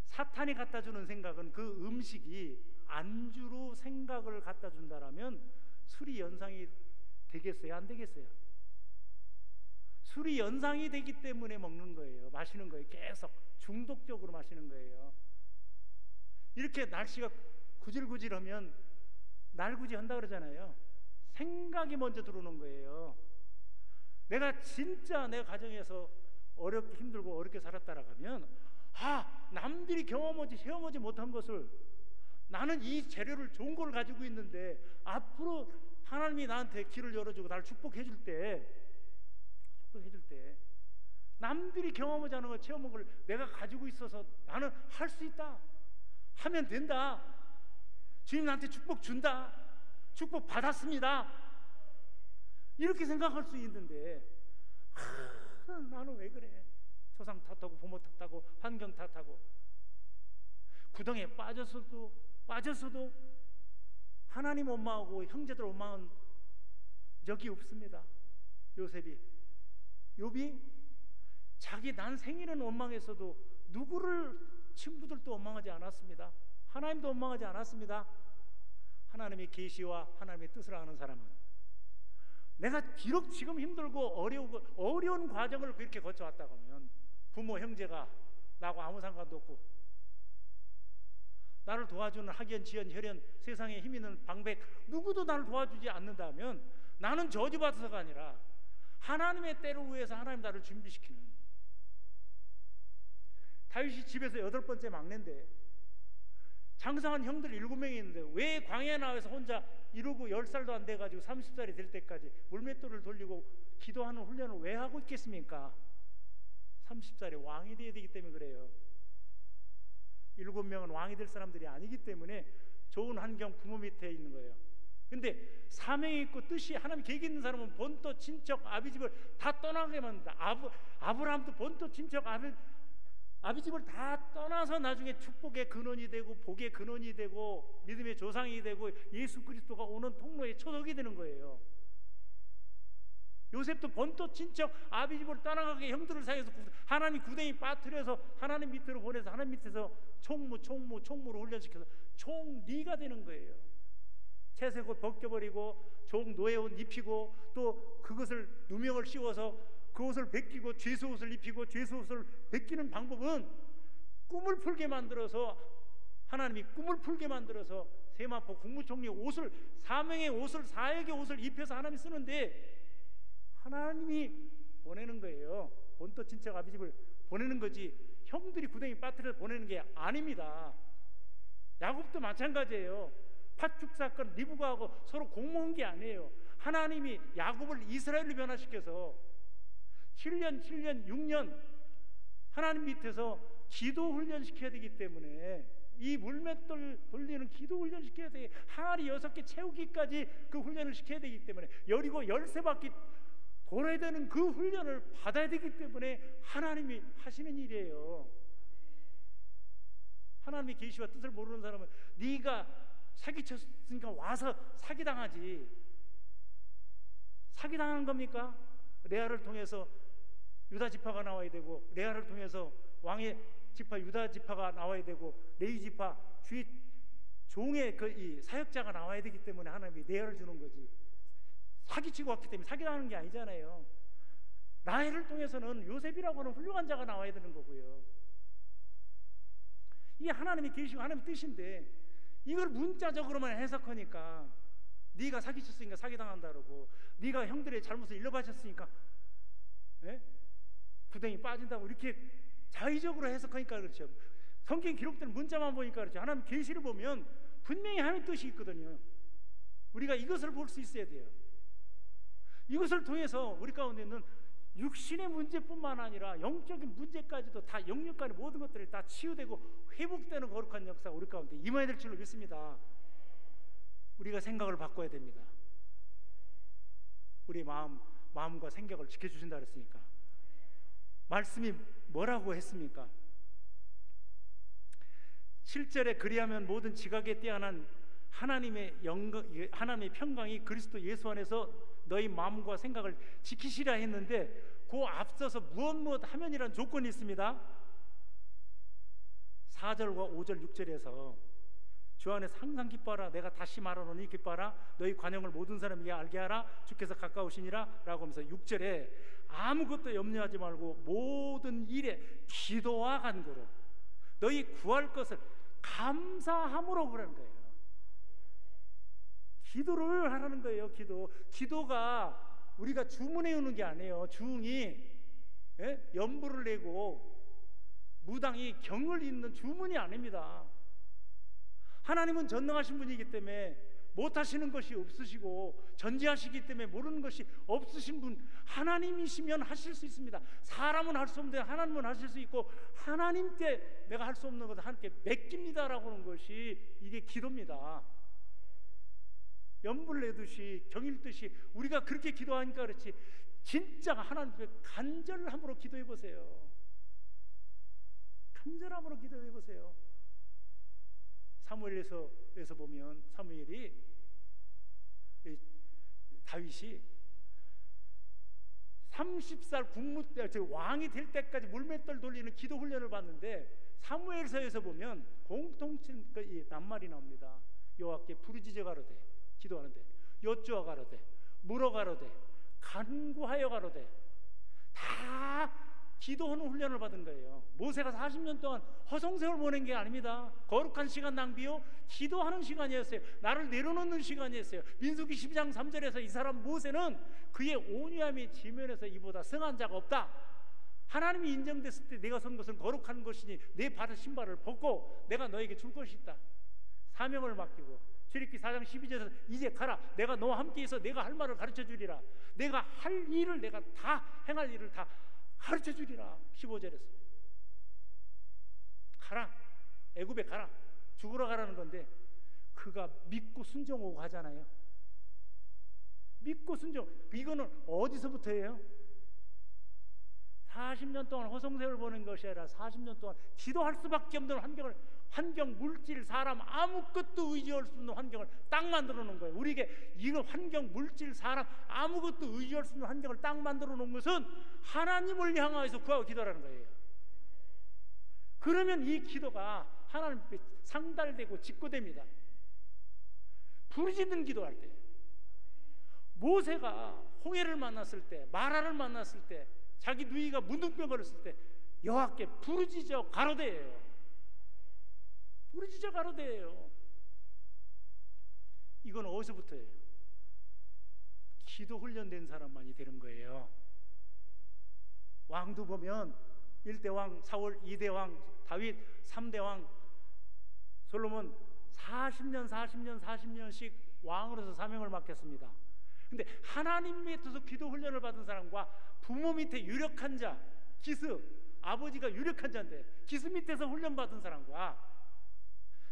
사탄이 갖다 주는 생각은 그 음식이 안주로 생각을 갖다 준다라면 술이 연상이 되겠어요? 안 되겠어요? 술이 연상이 되기 때문에 먹는 거예요. 마시는 거예요. 계속 중독적으로 마시는 거예요. 이렇게 날씨가 구질구질하면 날구지 한다 그러잖아요. 생각이 먼저 들어오는 거예요. 내가 진짜 내 가정에서 어렵게 힘들고 어렵게 살았다라고 하면, 남들이 경험하지 체험하지 못한 것을, 나는 이 재료를 좋은 걸 가지고 있는데 앞으로 하나님이 나한테 길을 열어주고 나를 축복해 줄 때 남들이 경험하지 않은 걸 체험한 걸 내가 가지고 있어서 나는 할 수 있다, 하면 된다, 주님 나한테 축복 준다, 축복 받았습니다, 이렇게 생각할 수 있는데, 나는 왜 그래? 조상 탓하고 부모 탓하고 환경 탓하고 구덩이에 빠졌어도 하나님 원망하고 형제들 원망한 적이 없습니다. 욥이 자기 난 생일은 원망했어도 누구를, 친구들도 원망하지 않았습니다. 하나님도 원망하지 않았습니다. 하나님의 계시와 하나님의 뜻을 아는 사람은 내가 비록 지금 힘들고 어려운 과정을 그렇게 거쳐왔다고 하면 부모, 형제가 나하고 아무 상관도 없고 나를 도와주는 학연, 지연, 혈연, 세상에 힘 있는 방백 누구도 나를 도와주지 않는다면 나는 저주받아서가 아니라 하나님의 때를 위해서 하나님 나를 준비시키는. 다윗이 집에서 8번째 막내인데 장성한 형들 7명이 있는데 왜 광야에 나와서 혼자 이러고 10살도 안 돼가지고 30살이 될 때까지 물맷돌을 돌리고 기도하는 훈련을 왜 하고 있겠습니까? 30살에 왕이 되어야 되기 때문에 그래요. 7명은 왕이 될 사람들이 아니기 때문에 좋은 환경 부모 밑에 있는 거예요. 근데 사명이 있고 뜻이 하나님 계획이 있는 사람은 본토 친척 아비집을 다 떠나게 만든다. 아브라함도 본토 친척 아비집을 다 떠나서 나중에 축복의 근원이 되고 복의 근원이 되고 믿음의 조상이 되고 예수 그리스도가 오는 통로의 초석이 되는 거예요. 요셉도 본토 친척 아비집을 떠나가게 형들을 사이에서 하나님 구덩이 빠뜨려서 하나님 밑으로 보내서 하나님 밑에서 총무로 훈련시켜서 총리가 되는 거예요. 채색옷 벗겨버리고 종 노예옷 입히고 또 그것을 누명을 씌워서 그 옷을 벗기고 죄수옷을 입히고 죄수옷을 벗기는 방법은 꿈을 풀게 만들어서 하나님이 꿈을 풀게 만들어서 세마포 국무총리 옷을 사명의 옷을 사역의 옷을 입혀서 하나님이 쓰는데 하나님이 보내는 거예요. 본토 친척 아비집을 보내는 거지 형들이 구덩이 빠뜨려서 보내는 게 아닙니다. 야곱도 마찬가지예요. 팥죽 사건 리브가하고 서로 공모한 게 아니에요. 하나님이 야곱을 이스라엘로 변화시켜서 7년 6년 하나님 밑에서 기도 훈련 시켜야 되기 때문에 이 물맷돌 돌리는 기도 훈련 시켜야 돼. 항아리 6개 채우기까지 그 훈련을 시켜야 되기 때문에 여리고 13바퀴 돌아야 되는 그 훈련을 받아야 되기 때문에 하나님이 하시는 일이에요. 하나님의 계시와 뜻을 모르는 사람은 네가 사기쳤으니까 와서 사기당하지. 사기당한 겁니까? 레아를 통해서 유다 지파가 나와야 되고 레아를 통해서 왕의 지파 유다 지파가 나와야 되고 레위 지파 주의 종의 이 사역자가 나와야 되기 때문에 하나님이 레아를 주는 거지. 사기치고 왔기 때문에 사기당하는 게 아니잖아요. 라헬을 통해서는 요셉이라고 하는 훌륭한 자가 나와야 되는 거고요. 이게 하나님의 계시고 하나님의 뜻인데 이걸 문자적으로만 해석하니까 네가 사기쳤으니까 사기당한다 그러고 네가 형들의 잘못을 일러바쳤으니까 구덩이 빠진다고 이렇게 자의적으로 해석하니까 그렇죠. 성경 기록된 문자만 보니까 그렇죠. 하나님 계시를 보면 분명히 하나님 뜻이 있거든요. 우리가 이것을 볼 수 있어야 돼요. 이것을 통해서 우리 가운데 있는 육신의 문제뿐만 아니라 영적인 문제까지도 다 영육간의 모든 것들이 다 치유되고 회복되는 거룩한 역사가 우리 가운데 임해야 될 줄로 믿습니다. 우리가 생각을 바꿔야 됩니다. 우리 마음과 생각을 지켜주신다 그랬으니까. 말씀이 뭐라고 했습니까? 7절에 그리하면 모든 지각에 뛰어난 하나님의 평강이 그리스도 예수 안에서 너희 마음과 생각을 지키시라 했는데 그 앞서서 무엇 하면이라는 조건이 있습니다. 4절과 5절 6절에서 주 안에서 항상 기뻐하라. 내가 다시 말하노니 기뻐하라. 너희 관용을 모든 사람에게 알게 하라. 주께서 가까우시니라 라고 하면서 6절에 아무것도 염려하지 말고 모든 일에 기도와 간구로 너희 구할 것을 감사함으로 그러는 거예요. 기도를 하라는 거예요. 기도가 우리가 주문해 오는 게 아니에요. 주웅이 연부를 내고 무당이 경을 잇는 주문이 아닙니다. 하나님은 전능하신 분이기 때문에 못하시는 것이 없으시고 전지하시기 때문에 모르는 것이 없으신 분 하나님이시면 하실 수 있습니다. 사람은 할 수 없는데 하나님은 하실 수 있고 하나님께 내가 할 수 없는 것을 하나님께 맡깁니다라고 하는 것이 이게 기도입니다. 연불 내듯이 경일듯이 우리가 그렇게 기도하니까 그렇지 진짜 하나님께 간절함으로 기도해 보세요. 간절함으로 기도해 보세요. 사무엘에서 보면 다윗이 30살 왕이 될 때까지 물맷돌 돌리는 기도 훈련을 받는데 사무엘서에서 보면 공통된 낱말이 나옵니다. 여호와께 부르짖어 가로되 기도하는데 여쭈어 가로되 물어가로되 간구하여 가로되, 다 기도하는 훈련을 받은 거예요. 모세가 40년 동안 허송세월 보낸 게 아닙니다. 거룩한 시간 낭비요, 기도하는 시간이었어요. 나를 내려놓는 시간이었어요. 민수기 12장 3절에서 이 사람 모세는 그의 온유함이 지면에서 이보다 성한 자가 없다. 하나님이 인정됐을 때 내가 선 것은 거룩한 것이니 내 발의 신발을 벗고 내가 너에게 줄 것이 있다. 사명을 맡기고, 출애굽기 4장 12절에서 이제 가라. 내가 너와 함께 있어 내가 할 말을 가르쳐 주리라. 내가 할 일을, 내가 다 행할 일을 다 가르쳐 주리라. 15절에서 가라, 애굽에 가라, 죽으러 가라는 건데, 그가 믿고 순종하고 하잖아요. 믿고 순종. 이거는 어디서부터예요? 40년 동안 허송세월 보는 것이 아니라 40년 동안 기도할 수밖에 없는 환경, 물질, 사람, 아무것도 의지할 수 없는 환경을 딱 만들어 놓은 거예요. 우리에게 이런 환경, 물질, 사람, 아무것도 의지할 수 없는 환경을 딱 만들어 놓은 것은 하나님을 향하여서 구하고 기도하는 거예요. 그러면 이 기도가 하나님 앞에 상달되고 직고됩니다. 부르짖는 기도할 때, 모세가 홍해를 만났을 때, 마라를 만났을 때, 자기 누이가 문둥병 걸렸을 때 여호와께 부르짖어 가로대예요. 부르짖어 가로대예요. 이건 어디서부터예요? 기도 훈련된 사람만이 되는 거예요. 왕도 보면 1대 왕 사울, 2대 왕 다윗, 3대 왕 솔로몬 40년씩 왕으로서 사명을 맡겼습니다. 근데 하나님 밑에서 기도 훈련을 받은 사람과 부모 밑에 유력한 자, 기스, 아버지가 유력한 자인데 기스 밑에서 훈련받은 사람과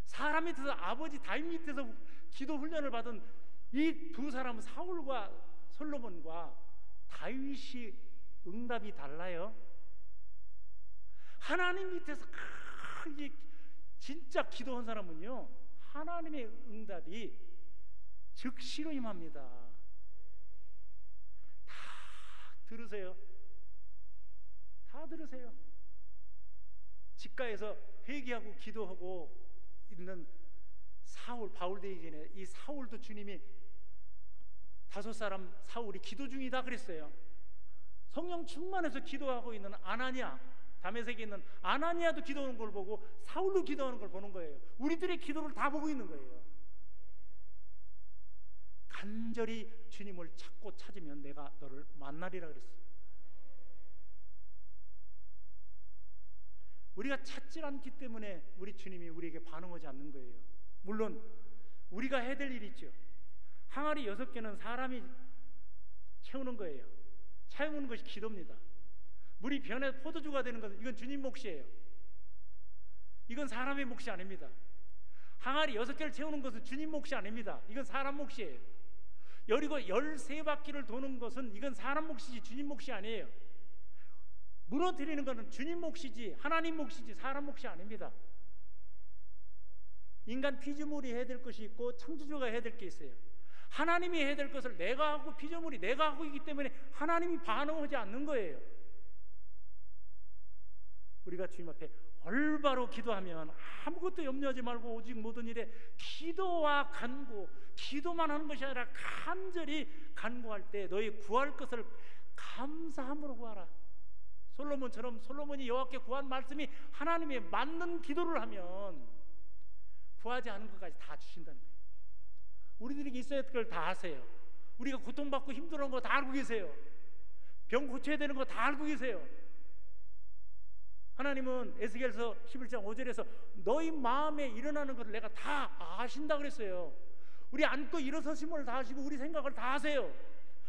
사람 밑에서 아버지 다윗 밑에서 기도 훈련을 받은 이 두 사람은, 사울과 솔로몬과 다윗이 응답이 달라요. 하나님 밑에서 진짜 기도한 사람은요, 하나님의 응답이 즉시로 임합니다. 다 들으세요. 다 들으세요. 집가에서 회개하고 기도하고 있는 사울, 바울 되기 전에 이 사울도 주님이 5 사울이 기도 중이다 그랬어요. 성령 충만해서 기도하고 있는 아나니아, 다메섹에 있는 아나니아도 기도하는 걸 보고 사울도 기도하는 걸 보는 거예요. 우리들의 기도를 다 보고 있는 거예요. 간절히 주님을 찾고 찾으면 내가 너를 만나리라 그랬어요. 우리가 찾질 않기 때문에 우리 주님이 우리에게 반응하지 않는 거예요. 물론 우리가 해야 될 일이 있죠. 항아리 6개는 사람이 채우는 거예요. 채우는 것이 기도입니다. 물이 변해 포도주가 되는 것은 이건 주님 몫이에요. 이건 사람의 몫이 아닙니다. 항아리 6개를 채우는 것은 주님 몫이 아닙니다. 이건 사람 몫이에요. 여리고 13바퀴를 도는 것은 이건 사람 몫이지 주님 몫이 아니에요. 무너뜨리는 것은 주님 몫이지 하나님 몫이지 사람 몫이 아닙니다. 인간 피조물이 해야 될 것이 있고 창조주가 해야 될 게 있어요. 하나님이 해야 될 것을 내가 하고 피조물이 내가 하고 있기 때문에 하나님이 반응하지 않는 거예요. 우리가 주님 앞에 올바로 기도하면 아무것도 염려하지 말고 오직 모든 일에 기도와 간구, 기도만 하는 것이 아니라 간절히 간구할 때 너희 구할 것을 감사함으로 구하라. 솔로몬처럼 솔로몬이 여호와께 구한 말씀이 하나님의 맞는 기도를 하면 구하지 않은 것까지 다 주신다는 거예요. 우리들에게 있어야 할 걸 다 아세요. 우리가 고통받고 힘들어하는 거 다 알고 계세요. 병 고쳐야 되는 거 다 알고 계세요. 하나님은 에스겔서 11장 5절에서 너희 마음에 일어나는 것을 내가 다 아신다 그랬어요. 우리 앉고 일어서심을 다 아시고 우리 생각을 다 아세요.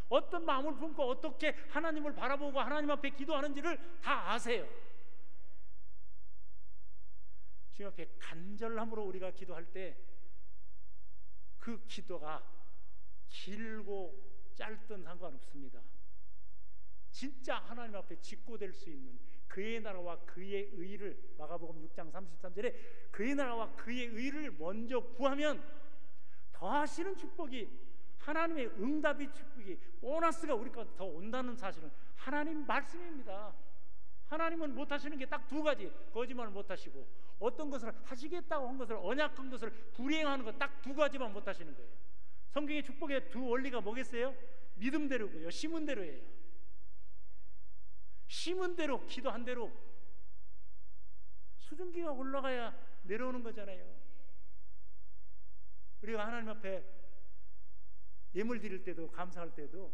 어떤 마음을 품고 어떻게 하나님을 바라보고 하나님 앞에 기도하는지를 다 아세요. 주님 앞에 간절함으로 우리가 기도할 때 그 기도가 길고 짧든 상관없습니다. 진짜 하나님 앞에 직고될 수 있는 그의 나라와 그의 의를, 마가복음 6장 33절에 그의 나라와 그의 의를 먼저 구하면 더하시는 축복이, 하나님의 응답의 축복이, 보너스가 우리 가운데 더 온다는 사실은 하나님 말씀입니다. 하나님은 못하시는 게 딱 2가지, 거짓말을 못하시고 어떤 것을 하시겠다고 한 것을, 언약한 것을 불이행하는 것 딱 2가지만 못하시는 거예요. 성경의 축복의 2 원리가 뭐겠어요? 믿음대로고요, 심은 대로예요. 심은 대로, 기도한 대로 수증기가 올라가야 내려오는 거잖아요. 우리가 하나님 앞에 예물 드릴 때도, 감사할 때도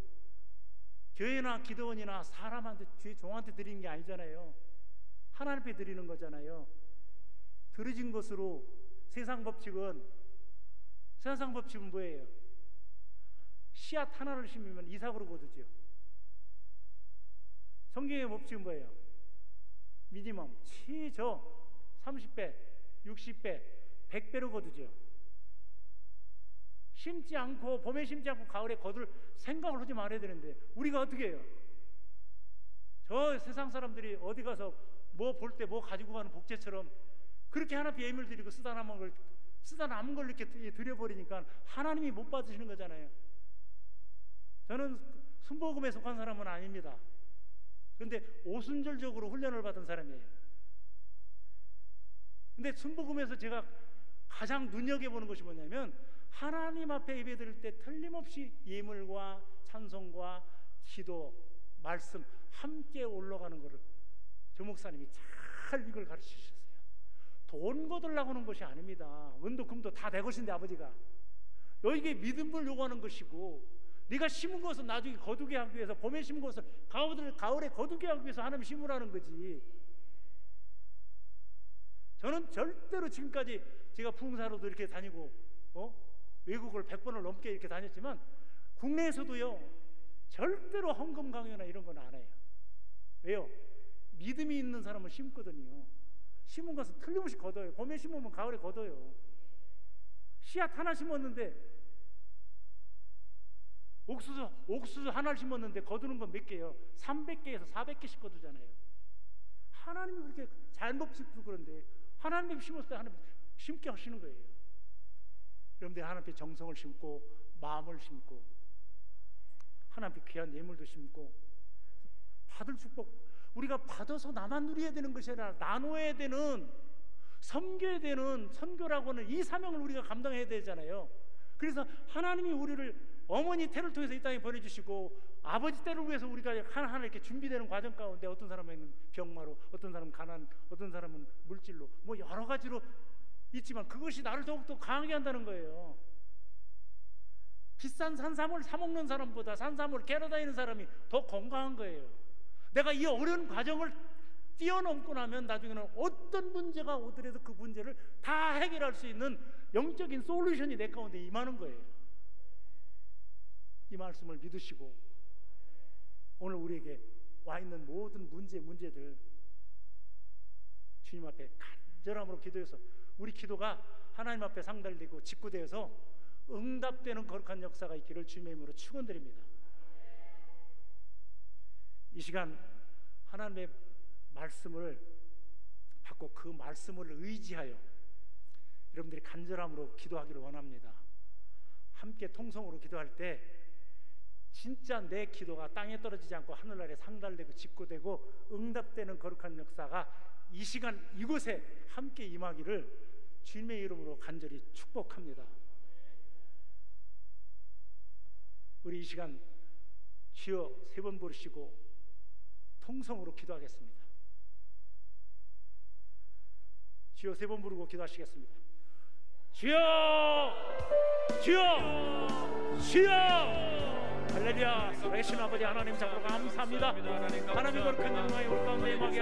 교회나 기도원이나 사람한테, 주의 종한테 드리는 게 아니잖아요. 하나님 앞에 드리는 거잖아요. 들어진 것으로 세상 법칙은 뭐예요? 씨앗 하나를 심으면 이삭으로 거두죠. 성경의 법칙은 뭐예요? 미니멈 최저 30배, 60배, 100배로 거두죠. 심지 않고, 봄에 심지 않고 가을에 거둘 생각을 하지 말아야 되는데 우리가 어떻게 해요? 저 세상 사람들이 어디 가서 뭐 볼 때 뭐 가지고 가는 복제처럼 그렇게 하나님 앞에 예물 드리고 쓰다 남은 걸 이렇게 드려버리니까 하나님이 못 받으시는 거잖아요. 저는 순복음에 속한 사람은 아닙니다. 그런데 오순절적으로 훈련을 받은 사람이에요. 근데 순복음에서 제가 가장 눈여겨보는 것이 뭐냐면, 하나님 앞에 예배 드릴 때 틀림없이 예물과 찬송과 기도, 말씀 함께 올라가는 것을 조 목사님이 잘 이걸 가르치셨어요. 돈 거들라고 하는 것이 아닙니다. 은도 금도 다 내 것인데 아버지가 너에게 믿음을 요구하는 것이고, 네가 심은 것은 나중에 거두게 하기 위해서, 봄에 심은 것을 가을에 거두게 하기 위해서 하나님 심으라는 거지. 저는 절대로 지금까지 제가 부흥사로도 이렇게 다니고 외국을 100번을 넘게 이렇게 다녔지만 국내에서도요 절대로 헌금 강요나 이런 건 안 해요. 왜요? 믿음이 있는 사람은 심거든요. 심은 것은 틀림없이 거둬요. 봄에 심으면 가을에 거둬요. 씨앗 하나 심었는데, 옥수수 하나를 심었는데 거두는 건 몇 개예요? 300개에서 400개씩 거두잖아요. 하나님이 그렇게 잘못짓고 그런데 하나님이 심었을 때 하나님 심게 하시는 거예요. 여러분들 하나님 앞에 정성을 심고 마음을 심고 하나님 앞에 귀한 예물도 심고 받을 축복, 우리가 받아서 나만 누려야 되는 것이 아니라 나눠야 되는, 섬겨야 되는, 선교라고 하는 이 사명을 우리가 감당해야 되잖아요. 그래서 하나님이 우리를 어머니 태를 통해서 이 땅에 보내주시고 아버지 때를 위해서 우리가 하나하나 이렇게 준비되는 과정 가운데 어떤 사람은 병마로, 어떤 사람은 가난, 어떤 사람은 물질로, 뭐 여러 가지로 있지만 그것이 나를 더욱더 강하게 한다는 거예요. 비싼 산삼을 사 먹는 사람보다 산삼을 캐러 다니는 사람이 더 건강한 거예요. 내가 이 어려운 과정을 뛰어넘고 나면 나중에는 어떤 문제가 오더라도 그 문제를 다 해결할 수 있는 영적인 솔루션이 내 가운데 임하는 거예요. 이 말씀을 믿으시고 오늘 우리에게 와 있는 모든 문제들 주님 앞에 간절함으로 기도해서 우리 기도가 하나님 앞에 상달되고 직구되어서 응답되는 거룩한 역사가 있기를 주님의 이름으로 축원드립니다. 이 시간 하나님의 말씀을 받고 그 말씀을 의지하여 여러분들이 간절함으로 기도하기를 원합니다. 함께 통성으로 기도할 때 진짜 내 기도가 땅에 떨어지지 않고 하늘나라에 상달되고 직구되고 응답되는 거룩한 역사가 이 시간 이곳에 함께 임하기를 주님의 이름으로 간절히 축복합니다. 우리 이 시간 주여 3번 부르시고 통성으로 기도하겠습니다. 주여 3번 부르고 기도하시겠습니다. 주여, 주여, 주여. 할렐루야. 살아계신 아버지 하나님, 참으로 감사합니다. 하나님의 거룩한 영광이 올 가운데 임하게